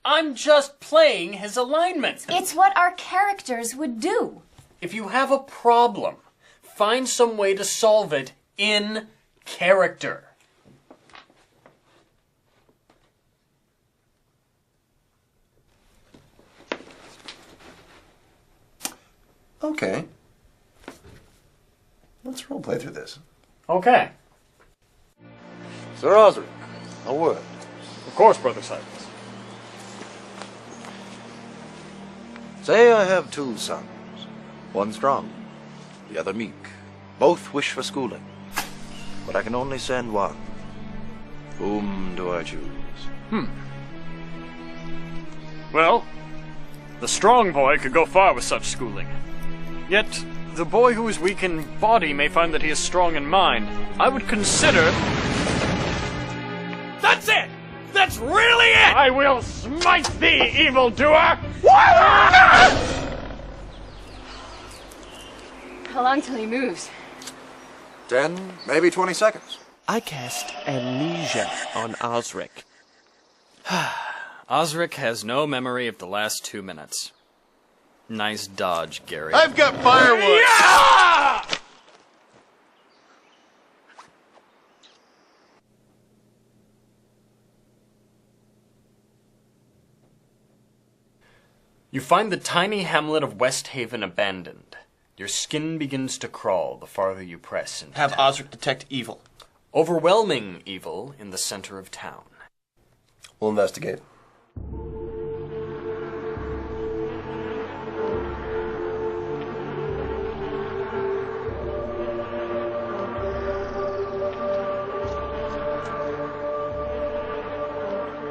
I'm just playing his alignment. It's what our characters would do. If you have a problem, find some way to solve it in character. Okay. Let's roleplay through this. Okay. Sir Osric, a word. Of course, Brother Cyrus. Say I have two sons, one strong, the other meek. Both wish for schooling, but I can only send one. Whom do I choose? Well, the strong boy could go far with such schooling. Yet, the boy who is weak in body may find that he is strong in mind. I would consider... That's it! That's really it! I will smite thee, evildoer! How long till he moves? 10, maybe 20 seconds. I cast amnesia on Osric. Osric has no memory of the last 2 minutes. Nice dodge, Gary. I've got firewood! Yeah! You find the tiny hamlet of West Haven abandoned. Your skin begins to crawl the farther you press into Have town. Osric detect evil. Overwhelming evil in the center of town. We'll investigate.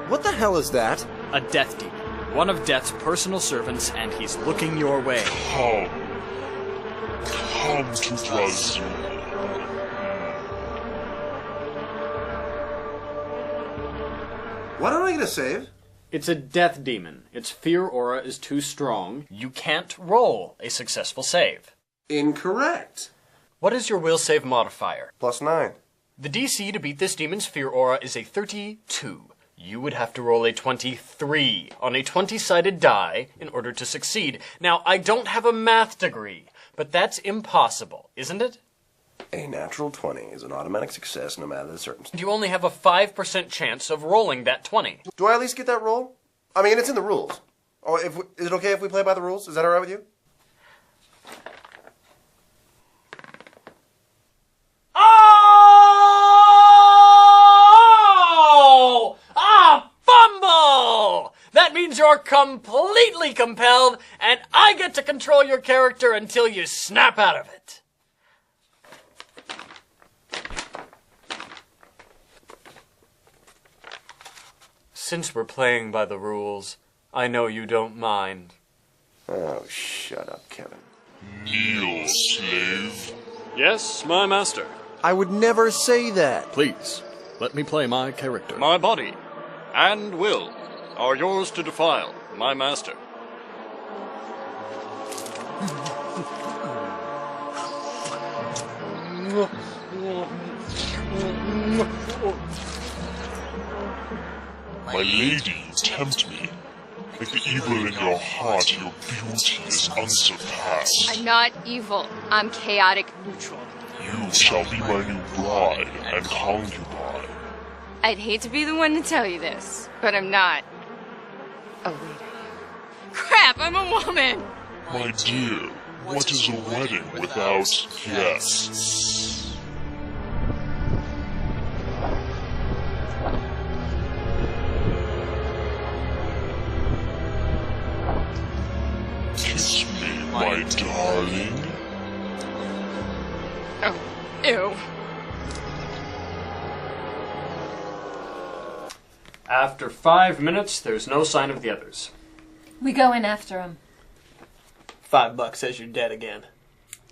What the hell is that? A death demon. One of Death's personal servants, and he's looking your way. Come to Brazil. Why don't I get a save? It's a death demon. Its fear aura is too strong. You can't roll a successful save. Incorrect. What is your will save modifier? +9. The DC to beat this demon's fear aura is a 32. You would have to roll a 23 on a 20-sided die in order to succeed. Now, I don't have a math degree, but that's impossible, isn't it? A natural 20 is an automatic success no matter the circumstance. You only have a 5% chance of rolling that 20. Do I at least get that roll? I mean, it's in the rules. Oh, is it okay if we play by the rules? Is that all right with you? Oh! Ah, fumble! That means you're completely compelled, and I get to control your character until you snap out of it. Since we're playing by the rules, I know you don't mind. Oh, shut up, Kevin. Kneel, slave. Yes, my master. I would never say that. Please, let me play my character. My body and will are yours to defile, my master. My lady, tempt me. Like the evil in your heart, your beauty is unsurpassed. I'm not evil. I'm chaotic neutral. You shall be my new bride and concubine. I'd hate to be the one to tell you this, but I'm not. Oh, wait. Crap, I'm a woman! My dear, what is a wedding without guests? Kiss me, my darling. Oh, ew. After 5 minutes, there's no sign of the others. We go in after him. $5 says you're dead again.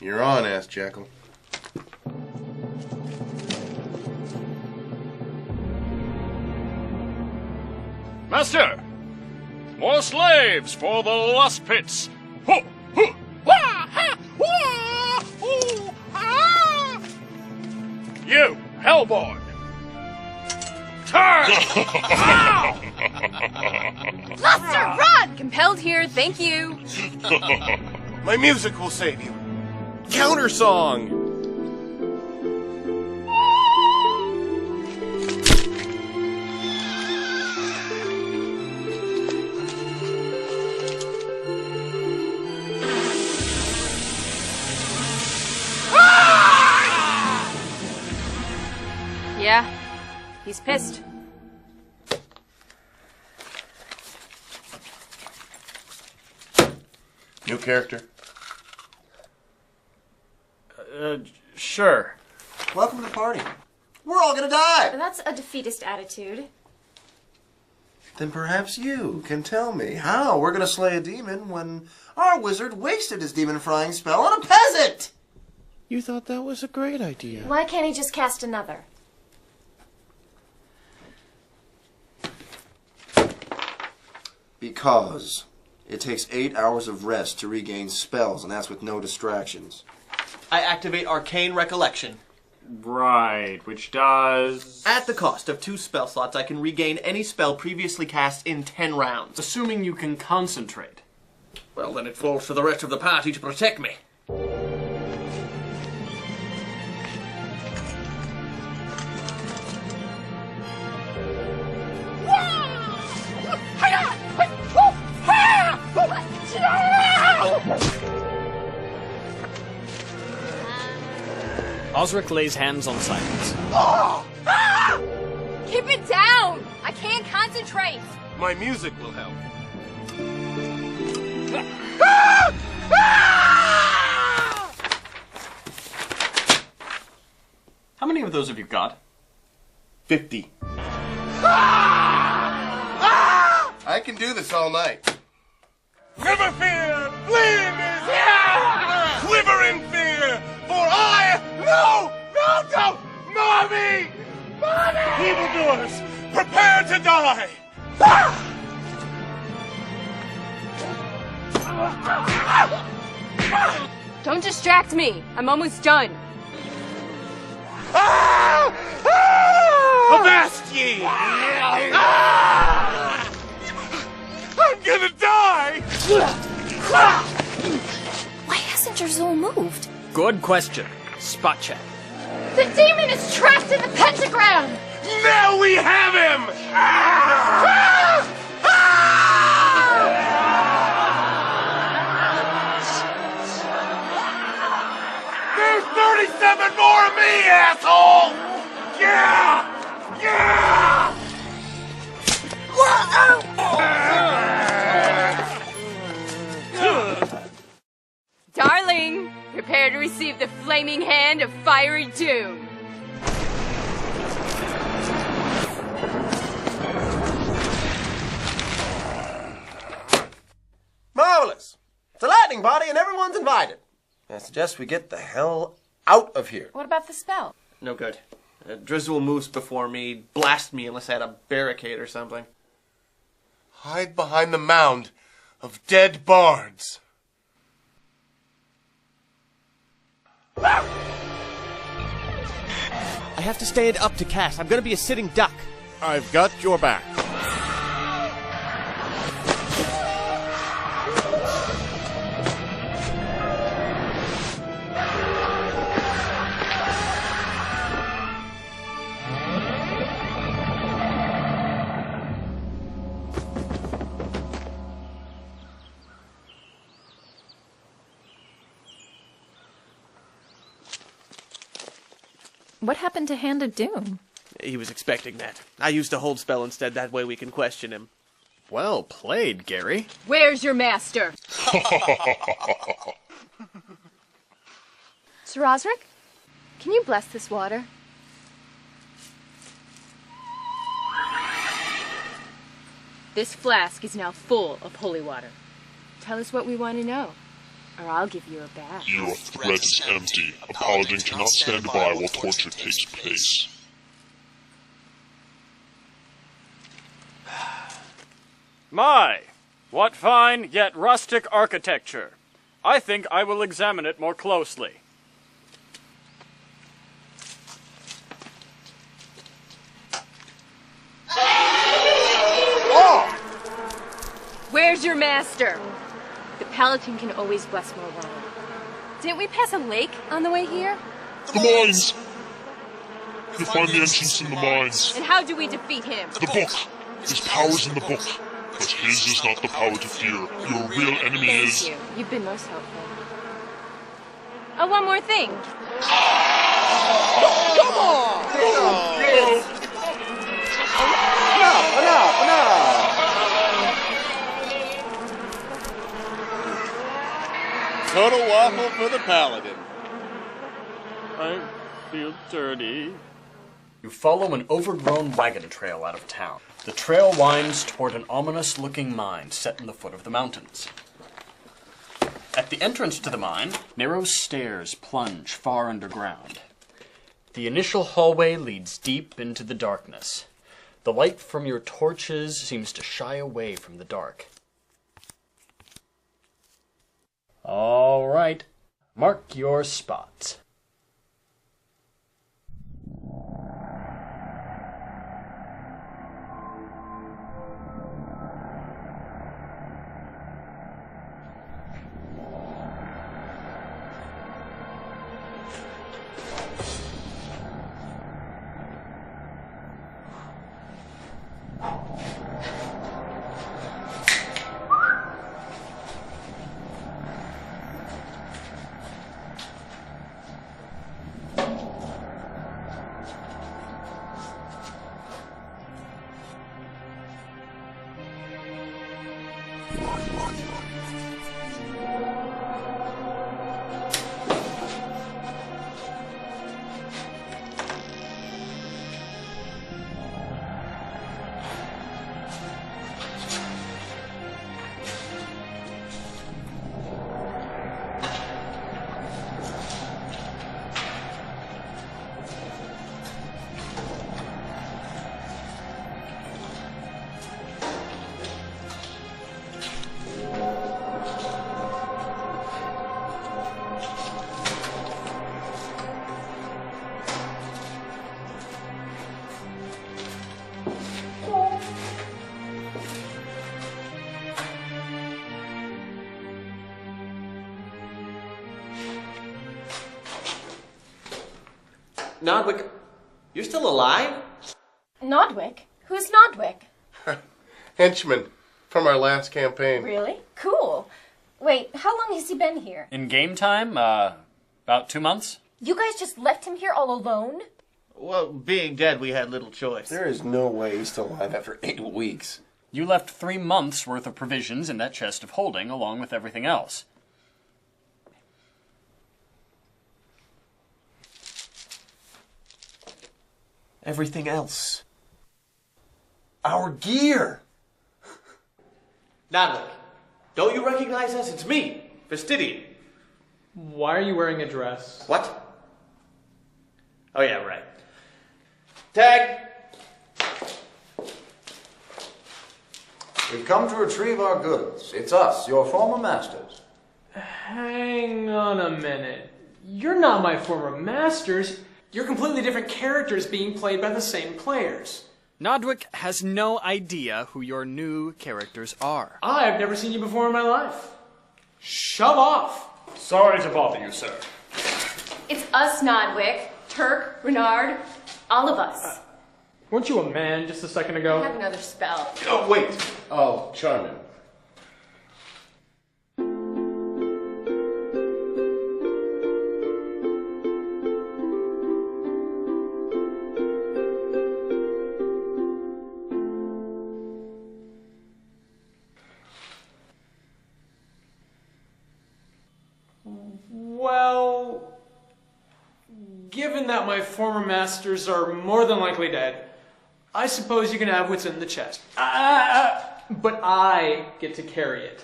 You're on, ass jackal. Master! More slaves for the lust pits! Ho! Ho! Wah! Ha! Wah! Ooh! Ah! You, Hellborn! Turn! Ow! Buster, run! Compelled here, thank you. My music will save you. Counter song! Yeah, he's pissed. New character. Sure. Welcome to the party. We're all gonna die! That's a defeatist attitude. Then perhaps you can tell me how we're gonna slay a demon when our wizard wasted his demon frying spell on a peasant! You thought that was a great idea. Why can't he just cast another? Because it takes 8 hours of rest to regain spells, and that's with no distractions. I activate Arcane Recollection. Right, which does... At the cost of 2 spell slots, I can regain any spell previously cast in 10 rounds. Assuming you can concentrate. Well, then it falls to the rest of the party to protect me. Osric lays hands on Silence. Keep it down! I can't concentrate! My music will help. How many of those have you got? 50. I can do this all night. Never fear! Flame is here! Quiver in fear! For I... No! Don't! Mommy! Mommy! Evildoers, prepare to die! Don't distract me. I'm almost done. Avast ye! I'm gonna die! Why hasn't your Zol moved? Good question. Spot check. The demon is trapped in the pentagram! Now we have him! There's 37 more of me, asshole! Yeah! Yeah! Darling, prepare to receive the flaming hand of fiery doom. Marvelous! It's a lightning body and everyone's invited. I suggest we get the hell out of here. What about the spell? No good. Drizzle moves before me, blast me unless I had a barricade or something. Hide behind the mound of dead bards. I have to stand up to cast. I'm gonna be a sitting duck. I've got your back. What happened to Hand of Doom? He was expecting that. I used a hold spell instead, that way we can question him. Well played, Gary. Where's your master? Sir Osric, can you bless this water? This flask is now full of holy water. Tell us what we want to know, or I'll give you a bath. Your threat is empty. A paladin cannot stand by while torture takes place. My, what fine yet rustic architecture. I think I will examine it more closely. Where's your master? The paladin can always bless more wine. Didn't we pass a lake on the way here? The mines! You'll find the entrance in the mines. And how do we defeat him? The book! His power's in the book. But his is not the power to fear. Your real enemy is... Thank you. You've been most helpful. Oh, one more thing. Come on! Enough! Total waffle for the paladin. I feel dirty. You follow an overgrown wagon trail out of town. The trail winds toward an ominous-looking mine set in the foot of the mountains. At the entrance to the mine, narrow stairs plunge far underground. The initial hallway leads deep into the darkness. The light from your torches seems to shy away from the dark. All right, mark your spots. Nodwick, you're still alive? Nodwick? Who's Nodwick? Henchman from our last campaign. Really? Cool. Wait, how long has he been here? In game time, about 2 months. You guys just left him here all alone? Well, being dead, we had little choice. There is no way he's still alive after 8 weeks. You left 3 months' worth of provisions in that chest of holding, along with everything else. Everything else. Our gear! Nodwick, don't you recognize us? It's me, Fastidian. Why are you wearing a dress? What? Oh yeah, right. Tag! We've come to retrieve our goods. It's us, your former masters. Hang on a minute. You're not my former masters. You're completely different characters being played by the same players. Nodwick has no idea who your new characters are. I've never seen you before in my life. Shove off. Sorry to bother you, sir. It's us, Nodwick, Turk, Renard, all of us. Weren't you a man just a second I ago? have another spell. Oh, wait. Oh, charming. Well, given that my former masters are more than likely dead, I suppose you can have what's in the chest. But I get to carry it.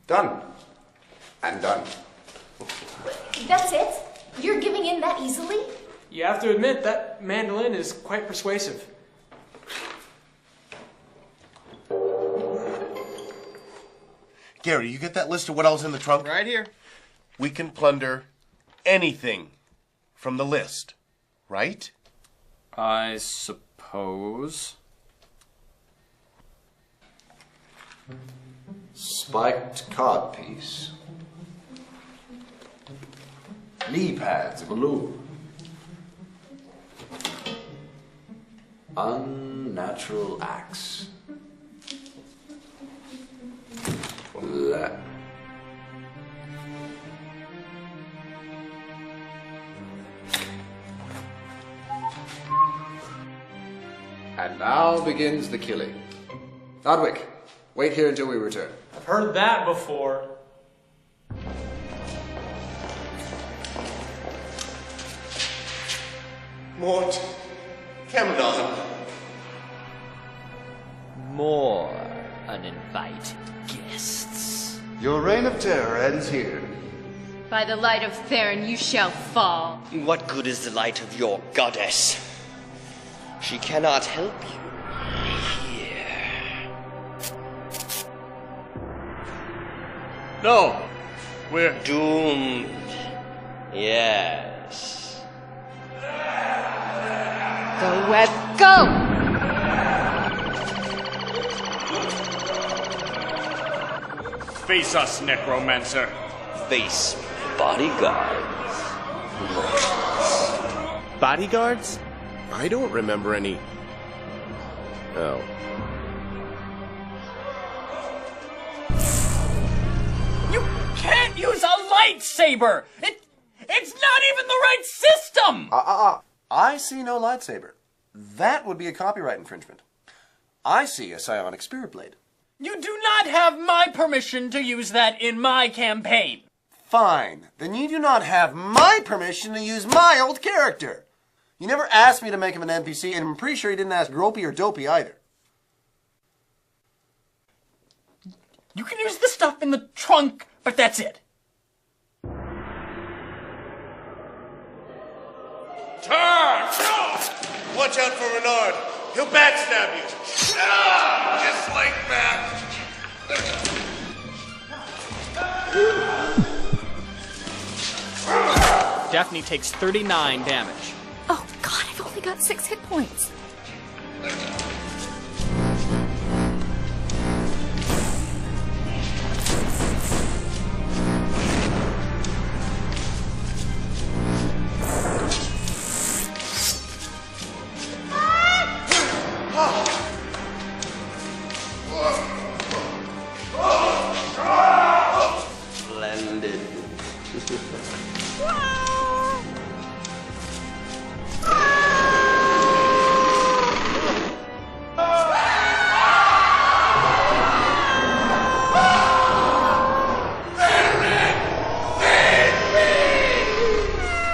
Done. And done. That's it? You're giving in that easily? You have to admit that mandolin is quite persuasive. Gary, you get that list of what else in the trunk? Right here. We can plunder anything from the list, right? I suppose. Spiked codpiece. Knee pads, a balloon. Unnatural acts. That. And now begins the killing. Nodwick, wait here until we return. I've heard that before. Mort, Cameron. More uninvited guests. Your reign of terror ends here. By the light of Theron you shall fall. What good is the light of your goddess? She cannot help you here. No, we're doomed. Yes. Go, Webb, go! Face us, necromancer. Face bodyguards. Bodyguards? I don't remember any. Oh. You can't use a lightsaber! It's not even the right system! I see no lightsaber. That would be a copyright infringement. I see a psionic spirit blade. You do not have my permission to use that in my campaign. Fine. Then you do not have my permission to use my old character. You never asked me to make him an NPC, and I'm pretty sure you didn't ask Gropey or Dopey either. You can use the stuff in the trunk, but that's it. Turn! Watch out for Renard. He'll backstab you. Just like that. Daphne takes 39 damage. Oh, God, I've only got 6 hit points. Splendid.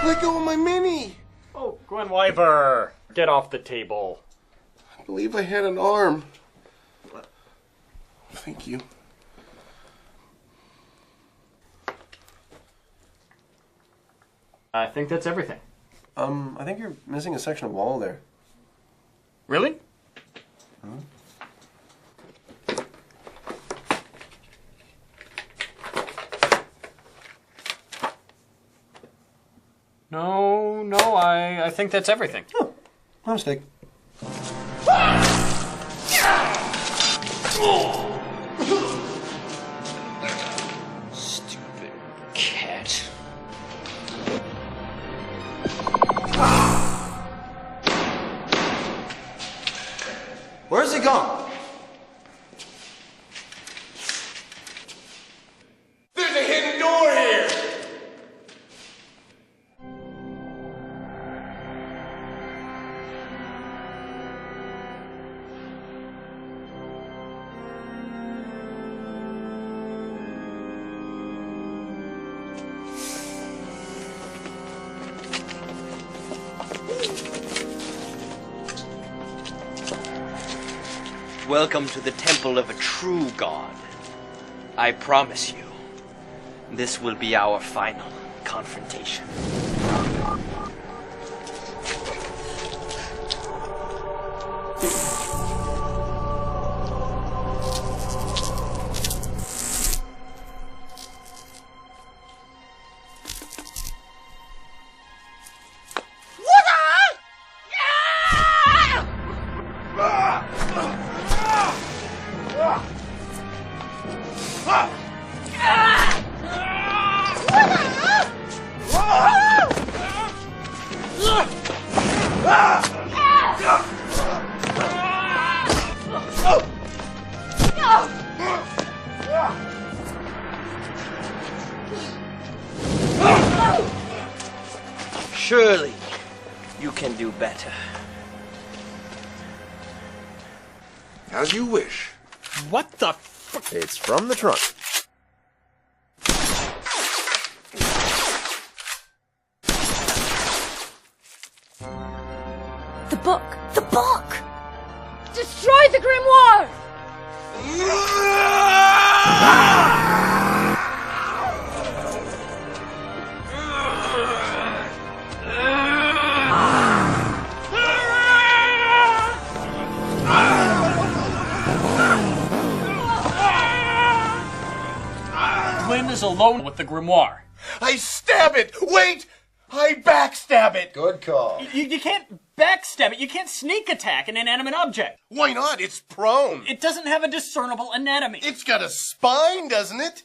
Let go of my mini. Oh, Gwenwiver, get off the table. I believe I had an arm. Thank you. I think that's everything. I think you're missing a section of wall there. Really? Huh? No, I think that's everything. Oh, my mistake. Stupid cat. Where's he gone? There's a hidden door here. Welcome to the temple of a true god. I promise you, this will be our final confrontation. Surely, you can do better. As you wish. What the It's from the trunk. The book! The book! Destroy the grimoire! Glenn is alone with the grimoire. I stab it! Wait! I backstab it! Good call. You can't backstab it. You can't sneak attack an inanimate object. Why not? It's prone. It doesn't have a discernible anatomy. It's got a spine, doesn't it?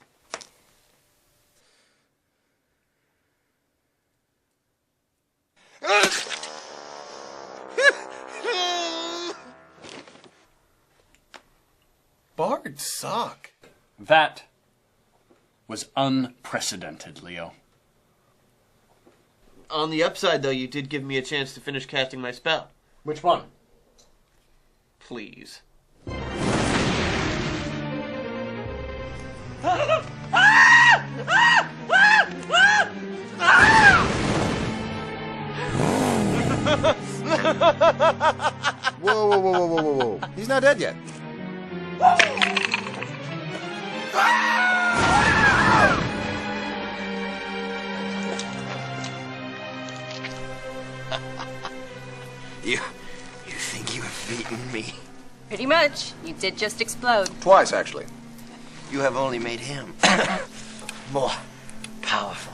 Bards suck. That was unprecedented, Leo. On the upside, though, you did give me a chance to finish casting my spell. Which one? Please. Whoa, whoa, whoa, whoa, whoa, whoa, whoa. He's not dead yet. You think you have beaten me? Pretty much. You did just explode. Twice, actually. You have only made him more powerful.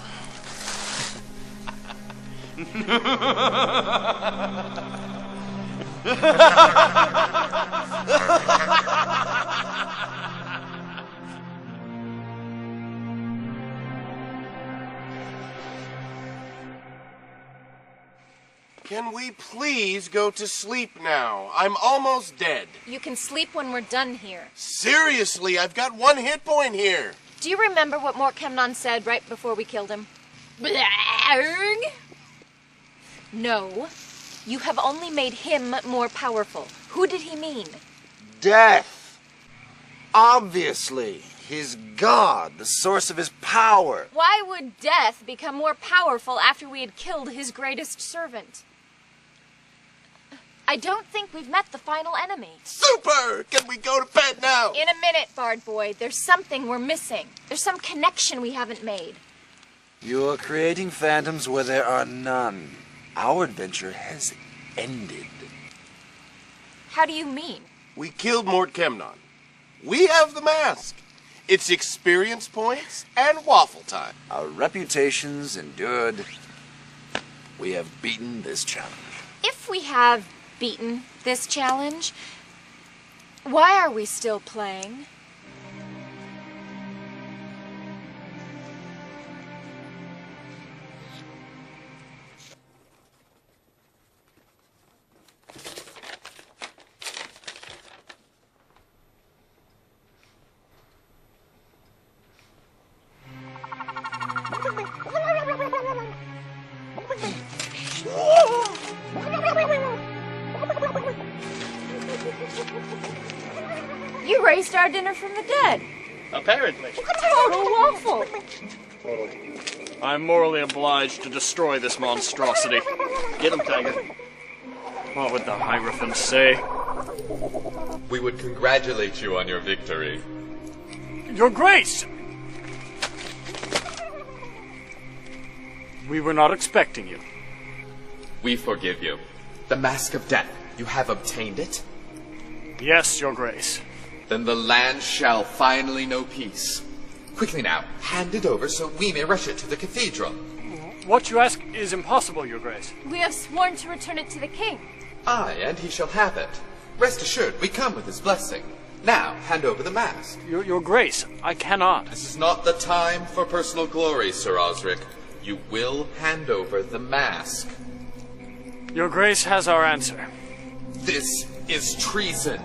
Can we please go to sleep now? I'm almost dead. You can sleep when we're done here. Seriously, I've got 1 hit point here. Do you remember what Morkemnon said right before we killed him? Blarg! No. You have only made him more powerful. Who did he mean? Death. Obviously. His god, the source of his power. Why would Death become more powerful after we had killed his greatest servant? I don't think we've met the final enemy. Super! Can we go to bed now? In a minute, Bard Boy. There's something we're missing. There's some connection we haven't made. You're creating phantoms where there are none. Our adventure has ended. How do you mean? We killed Mort Kemnon. We have the mask. It's experience points and waffle time. Our reputations endured. We have beaten this challenge. If we have beaten this challenge, why are we still playing? You raised our dinner from the dead. Apparently. Total waffle. I'm morally obliged to destroy this monstrosity. Get him, Tiger. What would the Hierophant say? We would congratulate you on your victory. Your Grace! We were not expecting you. We forgive you. The Mask of Death, you have obtained it? Yes, Your Grace. Then the land shall finally know peace. Quickly now, hand it over so we may rush it to the cathedral. What you ask is impossible, Your Grace. We have sworn to return it to the king. Aye, and he shall have it. Rest assured, we come with his blessing. Now, hand over the mask. Your Grace, I cannot. This is not the time for personal glory, Sir Osric. You will hand over the mask. Your Grace has our answer. This is treason.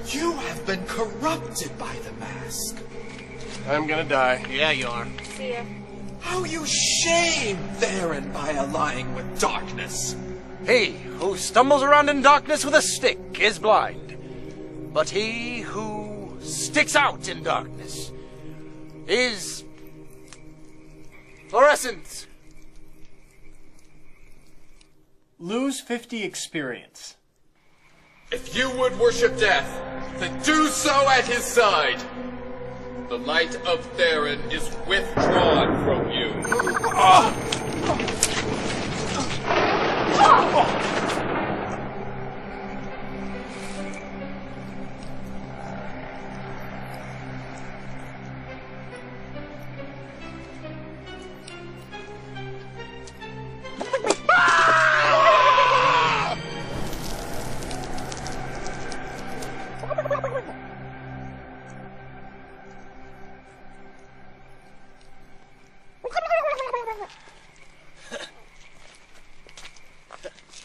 You have been corrupted by the mask. I'm gonna die. Yeah, you are. See ya. How you shame Theron by allying with darkness. He who stumbles around in darkness with a stick is blind. But he who sticks out in darkness is fluorescent. Lose 50 experience. If you would worship death, then do so at his side. The light of Theron is withdrawn from you.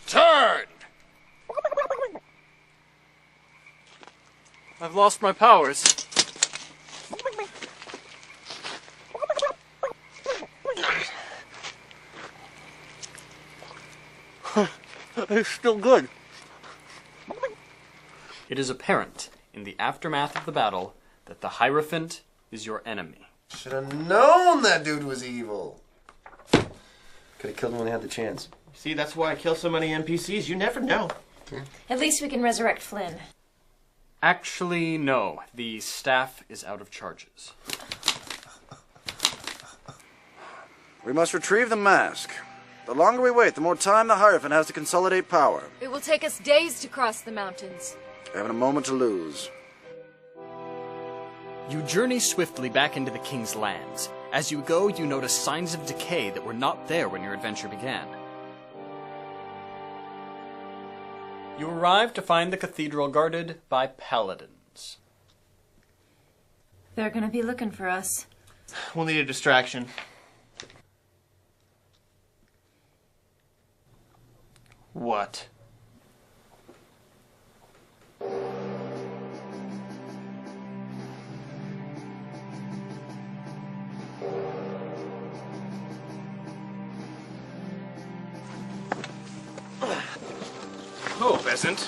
Turn! I've lost my powers. It's still good. It is apparent in the aftermath of the battle that the Hierophant is your enemy. Should have known that dude was evil. Could have killed him when he had the chance. See, that's why I kill so many NPCs. You never know. At least we can resurrect Flynn. Actually, no. The staff is out of charges. We must retrieve the mask. The longer we wait, the more time the Hierophant has to consolidate power. It will take us days to cross the mountains. We haven't a moment to lose. You journey swiftly back into the King's lands. As you go, you notice signs of decay that were not there when your adventure began. You arrive to find the cathedral guarded by paladins. They're gonna be looking for us. We'll need a distraction. What? Oh, peasant.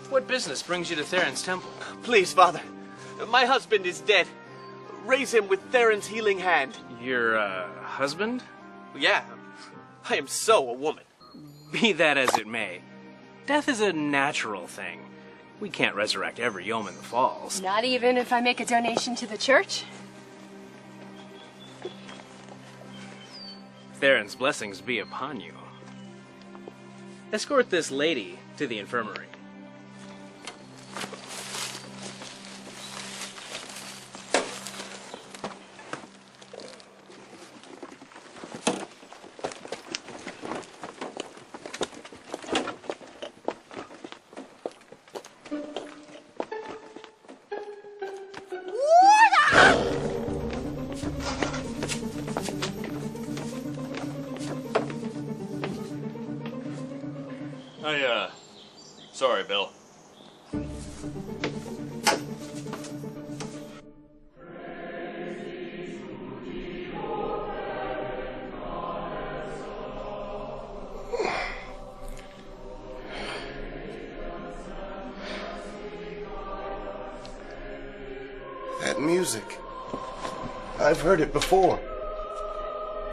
What business brings you to Theron's temple? Please, Father. My husband is dead. Raise him with Theron's healing hand. Your, husband? Yeah. I am so a woman. Be that as it may, death is a natural thing. We can't resurrect every yeoman that falls. Not even if I make a donation to the church? Theron's blessings be upon you. Escort this lady to the infirmary. Sorry, Bill. That music. I've heard it before.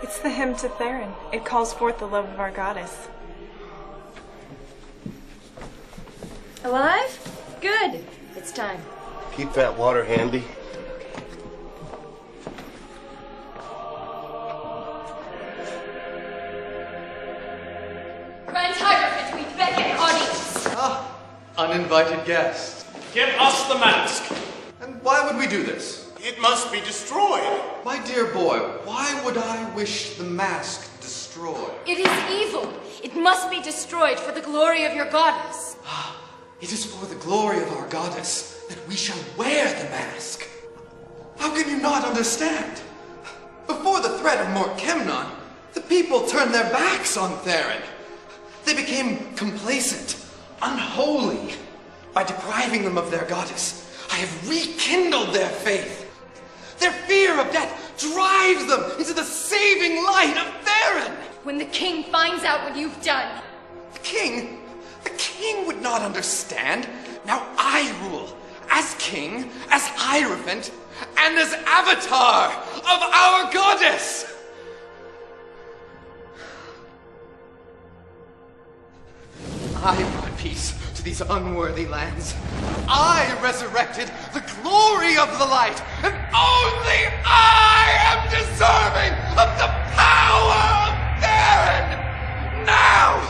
It's the hymn to Theron. It calls forth the love of our goddess. Alive? Good. It's time. Keep that water handy. Grand Hierophant, we beg an audience. Uninvited guest. Give us the mask. And why would we do this? It must be destroyed. My dear boy, why would I wish the mask destroyed? It is evil. It must be destroyed for the glory of your goddess. It is for the glory of our goddess that we shall wear the mask. How can you not understand? Before the threat of Morkemnon, the people turned their backs on Theron. They became complacent, unholy. By depriving them of their goddess, I have rekindled their faith. Their fear of death drives them into the saving light of Theron. When the king finds out what you've done. The king would not understand. Now I rule as king, as Hierophant, and as avatar of our goddess. I brought peace to these unworthy lands. I resurrected the glory of the light, and only I am deserving of the power of Theron! Now,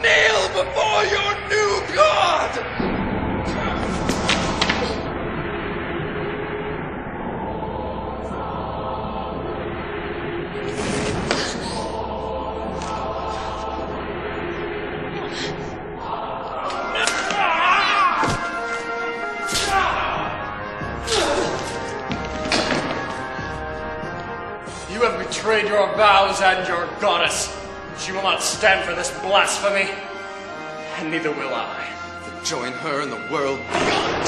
kneel before your new god! You have betrayed your vows and your goddess. She will not stand for this blasphemy, and neither will I. Then join her in the world beyond.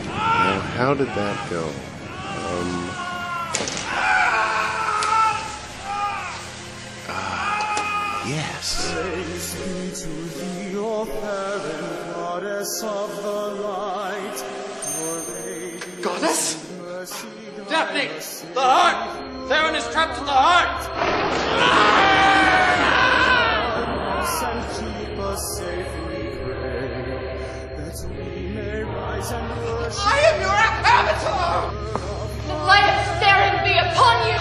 Now, how did that go? Yes. Praise be to thee, O parent goddess of the light. Goddess? Daphne! The heart! Theron is trapped in the heart! And keep us safe, we pray, that we may rise and worship. I am your avatar! The light of Theron be upon you!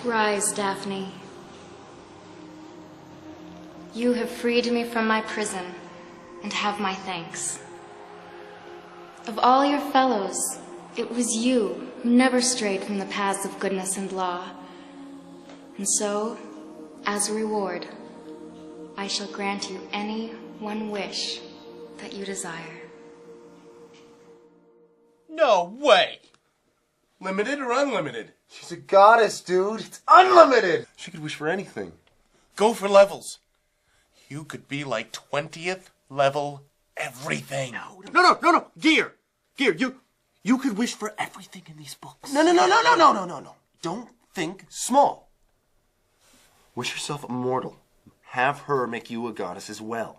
Rise, Daphne. You have freed me from my prison, and have my thanks. Of all your fellows, it was you who never strayed from the paths of goodness and law. And so, as a reward, I shall grant you any one wish that you desire. No way! Limited or unlimited? She's a goddess, dude. It's unlimited. She could wish for anything. Go for levels. You could be like 20th level everything. No. Gear. You could wish for everything in these books. No. Don't think small. Wish yourself immortal. Have her make you a goddess as well.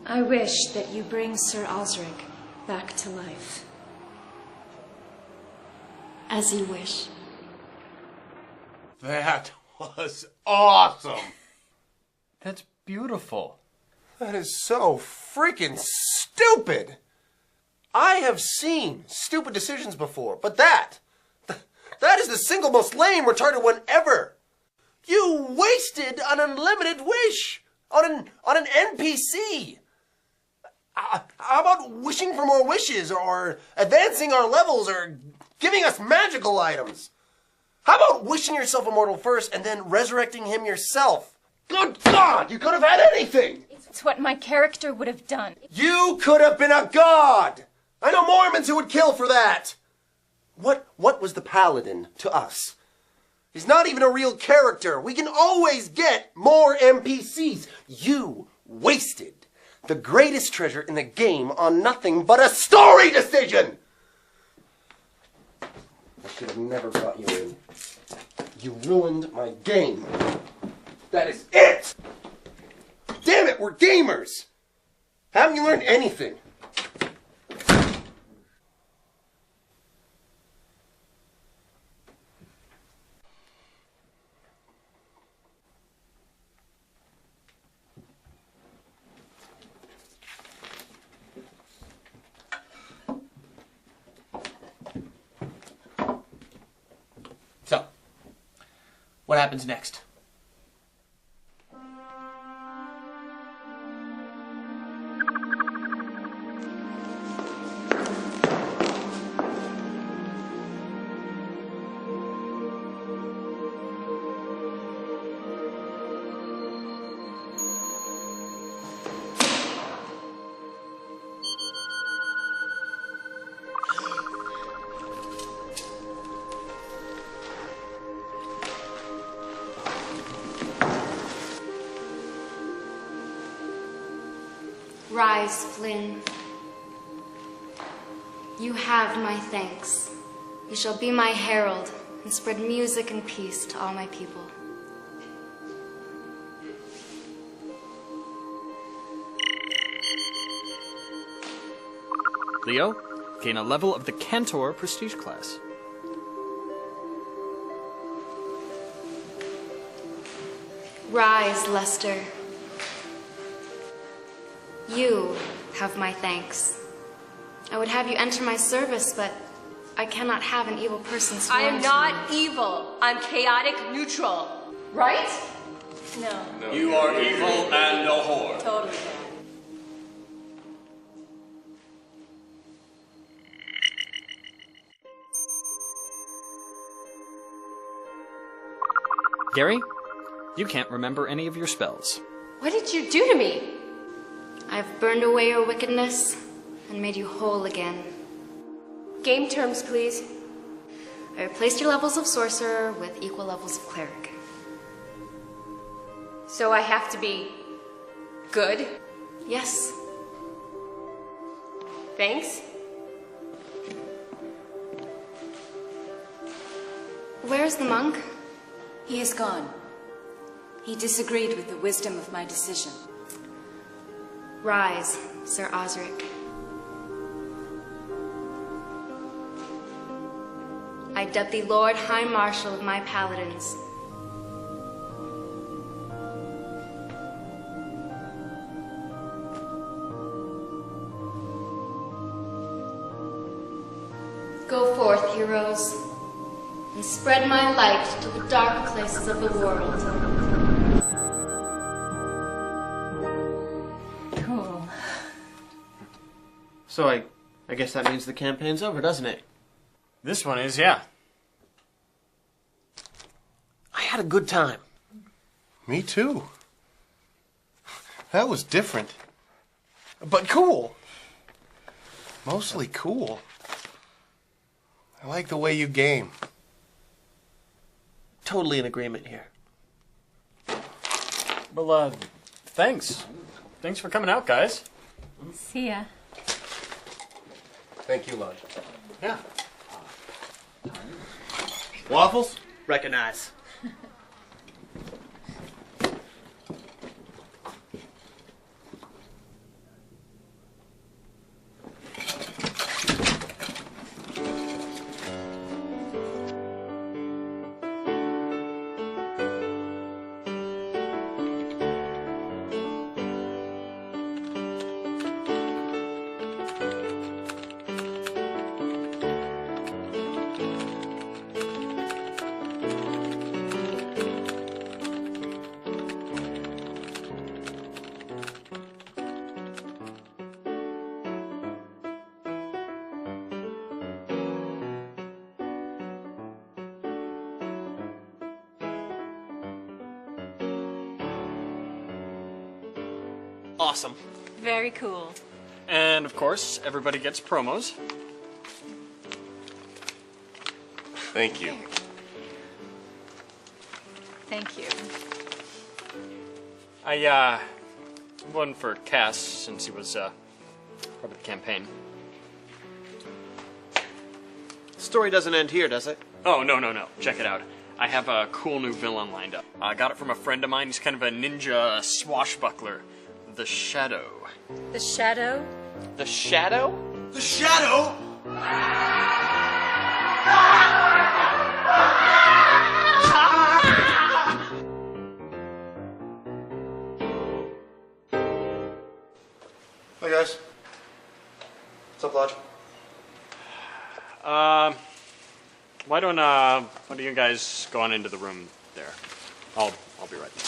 I wish that you bring Sir Osric back to life. As you wish. That was awesome. That's beautiful. That is so freaking stupid. I have seen stupid decisions before, but that is the single most lame, retarded one ever. You wasted an unlimited wish on an NPC. How about wishing for more wishes, or advancing our levels, or giving us magical items? How about wishing yourself immortal first and then resurrecting him yourself? Good God, you could have had anything! It's what my character would have done. You could have been a god! I know Mormons who would kill for that! What was the paladin to us? He's not even a real character. We can always get more NPCs. You wasted the greatest treasure in the game on nothing but a story decision! I should have never brought you in. You ruined my game. That is it! Damn it! we're gamers! Haven't you learned anything? So, what happens next? Rise, Flynn. You have my thanks. You shall be my herald and spread music and peace to all my people. Leo, gain a level of the Cantor prestige class. Rise, Lester. You have my thanks. I would have you enter my service, but I cannot have an evil person sworn I am to not me. evil. I'm chaotic neutral. Right? No. You are evil and a whore. Totally bad. Gary, you can't remember any of your spells. What did you do to me? I've burned away your wickedness and made you whole again. Game terms, please. I replaced your levels of sorcerer with equal levels of cleric. So I have to be good? Yes. Thanks. Where's the monk? He is gone. He disagreed with the wisdom of my decision. Rise, Sir Osric. I dub thee Lord High Marshal of my paladins. Go forth, heroes, and spread my light to the dark places of the world. Cool. So I guess that means the campaign's over, doesn't it? This one is, yeah. I had a good time. Me too. That was different. But cool. Mostly cool. I like the way you game. Totally in agreement here. Well, thanks. Thanks for coming out, guys. See ya. Thank you, Lodge. Yeah. Waffles? Recognize. Awesome. Very cool. And, of course, everybody gets promos. Thank you. Thank you. One for Cass, since he was, part of the campaign. Story doesn't end here, does it? Oh, no. Check it out. I have a cool new villain lined up. I got it from a friend of mine. He's kind of a ninja swashbuckler. the shadow. The shadow? The shadow? The shadow? Hey guys. What's up, Lodge? Why don't you guys go on into the room there? I'll be right there.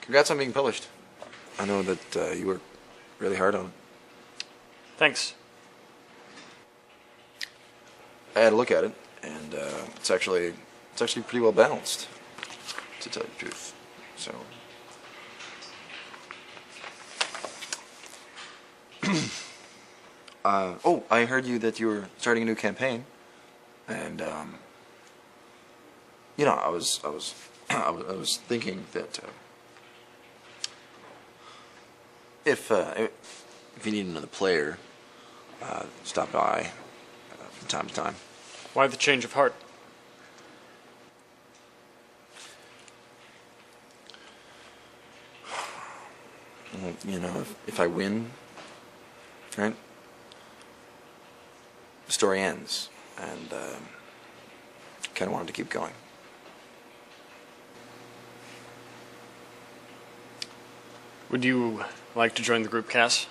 Congrats on being published. I know that you worked really hard on it. Thanks. I had a look at it, and it's actually pretty well balanced, to tell you the truth. So. Oh, I heard that you were starting a new campaign, and you know, I was thinking that if you need another player, stop by from time to time. Why the change of heart? Well, you know, if I win, right? The story ends, and kind of wanted to keep going. Would you like to join the group, Cass?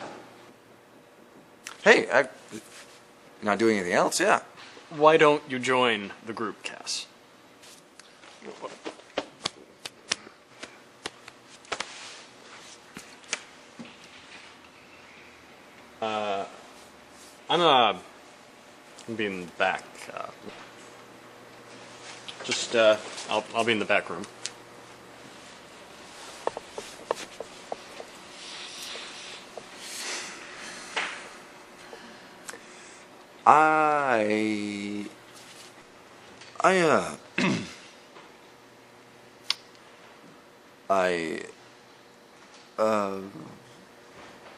Hey, you're not doing anything else, yeah. Why don't you join the group, Cass? I'm be in the back. I'll be in the back room.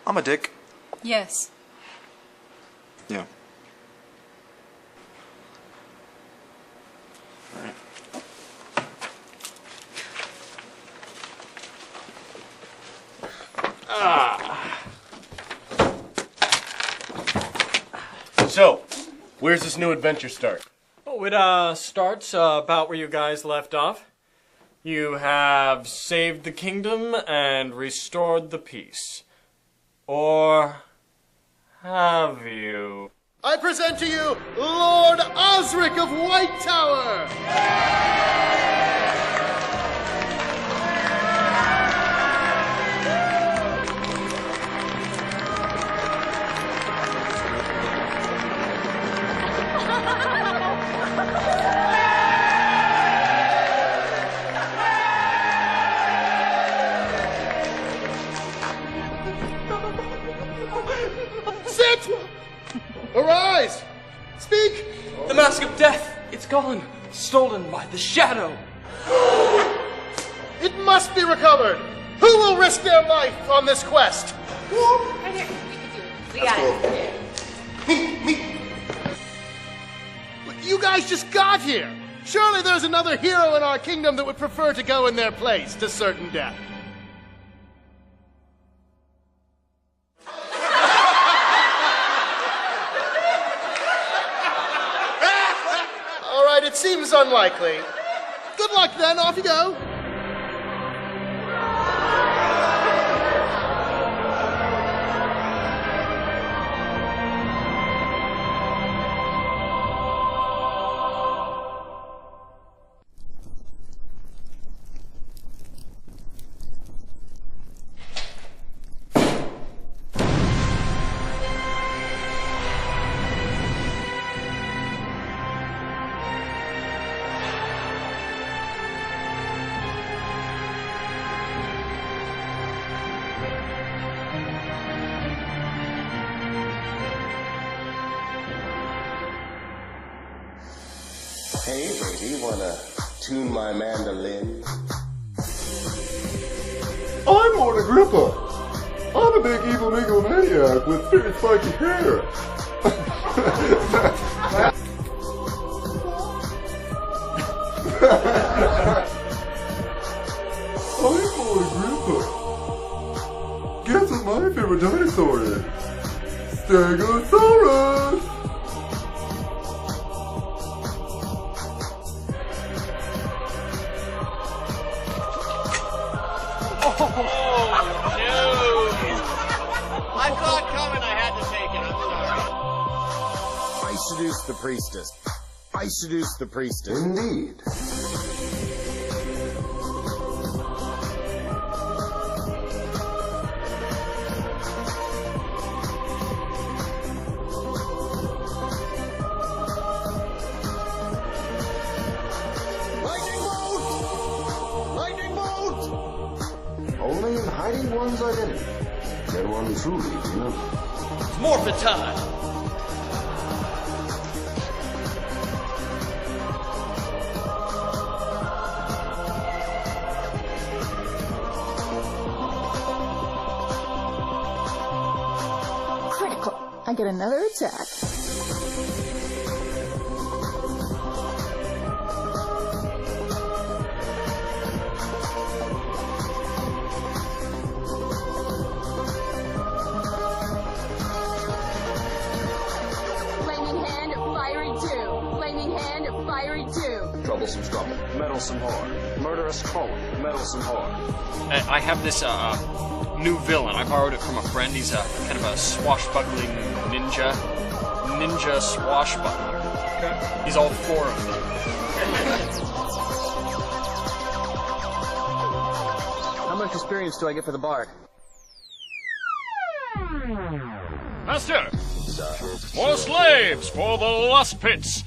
I'm a dick. Yes. Yeah. So, where's this new adventure start? Oh, it starts about where you guys left off. You have saved the kingdom and restored the peace. Or have you? I present to you Lord Osric of White Tower! Sit! Arise! Speak! The mask of death! It's gone! Stolen by the shadow! It must be recovered! Who will risk their life on this quest? Right here. We got it. Me! You guys just got here! Surely there's another hero in our kingdom that would prefer to go in their place to certain death. All right, it seems unlikely. Good luck then, off you go. Hey, baby, wanna tune my mandolin? I'm Lord Agrippa. I'm a big evil megalomaniac with very spiky hair. boy, Grandpa. Guess what my favorite dinosaur is? Stegosaurus! I saw it coming, I had to take it, I'm sorry. I seduced the priestess. I seduced the priestess. Indeed. Only in hiding one's identity can one truly remember. It's morphin' time. Critical. I get another attack. Flaming hand, fiery two. Flaming hand, fiery two. Troublesome trouble. Meddlesome whore. Murderous colon. Meddlesome whore. I have this new villain. I borrowed it from a friend. He's kind of a swashbuckling ninja. Ninja swashbuckler. Okay. He's all four of them. How much experience do I get for the bard? Master! More slaves for the lust pits!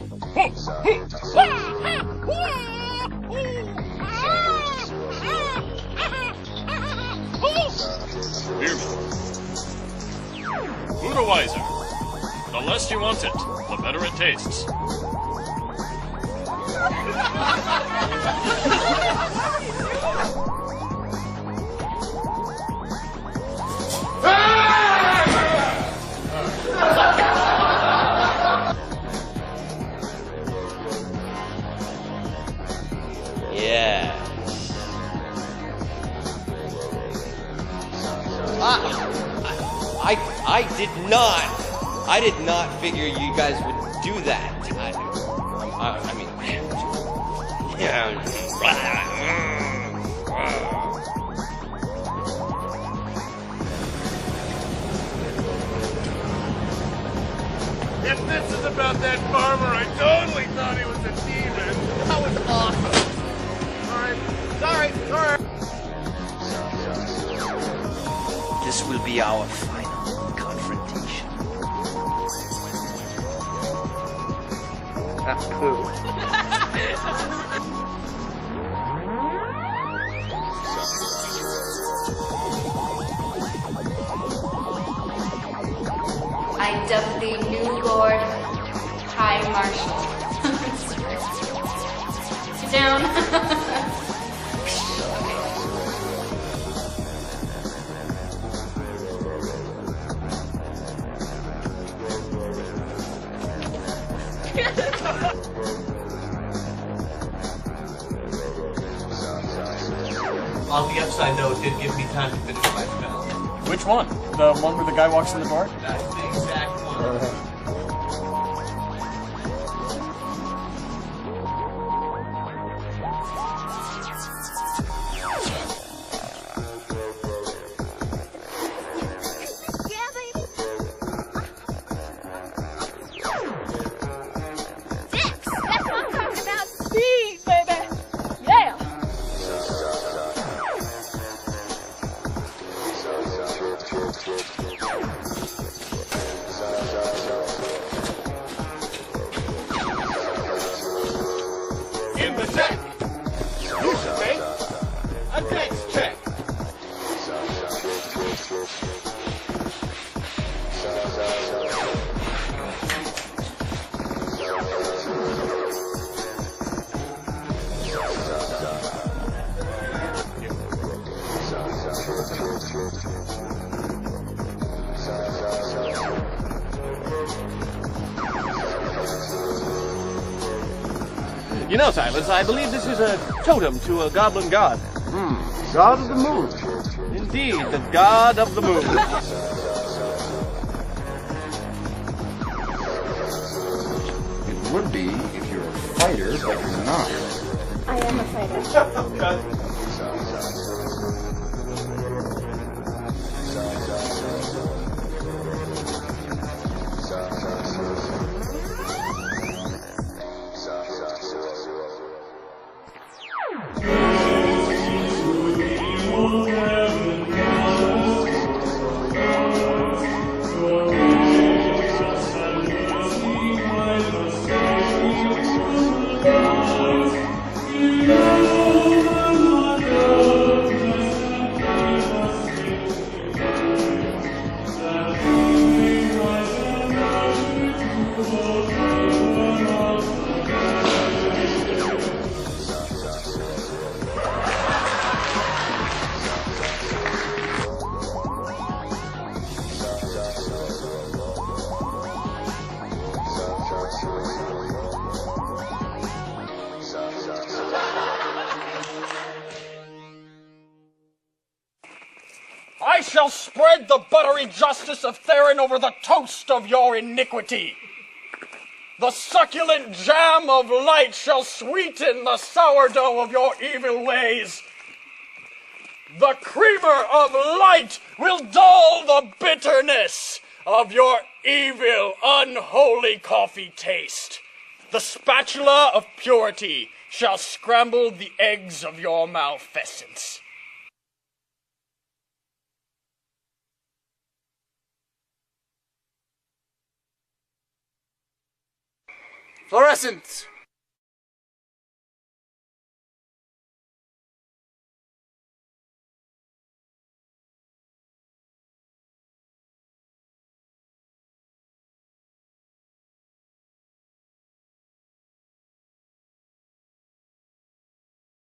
Budweiser. The less you want it, the better it tastes. Yeah. I did not figure you guys would do that. I mean, yeah. If this is about that farmer, I totally thought he was a demon. That was awesome. Sorry. This will be our final confrontation. That's cool. I dub thee new Lord High Marshal. Sit down. On the upside, though, it did give me time to finish my spell. Which one? The one where the guy walks in the door? That's the exact one. That's what I'm talking about. Speed, baby. Yeah. In the deck. You should make a dex check. You know, Silas, I believe this is a totem to a goblin god. God of the moon. Indeed, the god of the moon. It would be if you're a fighter, but you're not. I am a fighter. I shall spread the buttery justice of Theron over the toast of your iniquity. The succulent jam of light shall sweeten the sourdough of your evil ways. The creamer of light will dull the bitterness of your evil, unholy coffee taste. The spatula of purity shall scramble the eggs of your malfeasance. Fluorescent